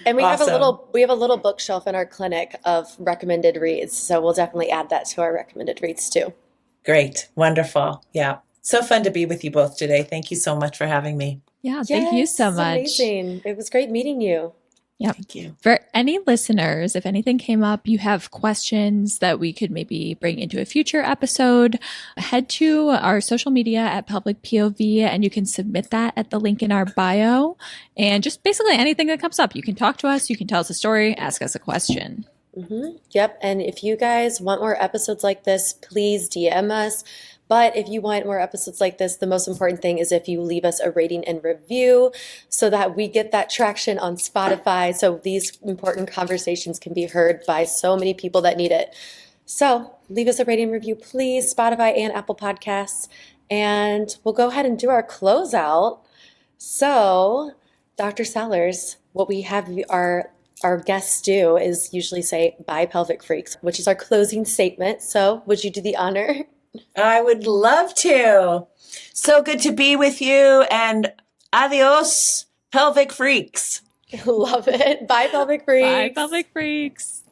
And we Awesome. have a little bookshelf in our clinic of recommended reads. So we'll definitely add that to our recommended reads too. Great. Wonderful. Yeah. So fun to be with you both today. Thank you so much for having me. Yeah, thank you so Yes, much. amazing. It was great meeting you. Yep. Thank you. For any listeners, if anything came up, you have questions that we could maybe bring into a future episode, head to our social media at Pelvic POV and you can submit that at the link in our bio. And just basically anything that comes up, you can talk to us, you can tell us a story, ask us a question. Yep. And if you guys want more episodes like this, please DM us. But if you want more episodes like this, the most important thing is if you leave us a rating and review so that we get that traction on Spotify. So these important conversations can be heard by so many people that need it. So leave us a rating and review, please, Spotify and Apple Podcasts. And we'll go ahead and do our closeout. So Dr. Sellers, what we have our guests do is usually say, bye pelvic freaks, which is our closing statement. So would you do the honor? I would love to. So good to be with you and adios, pelvic freaks. Love it. Bye pelvic freaks. Bye, pelvic freaks.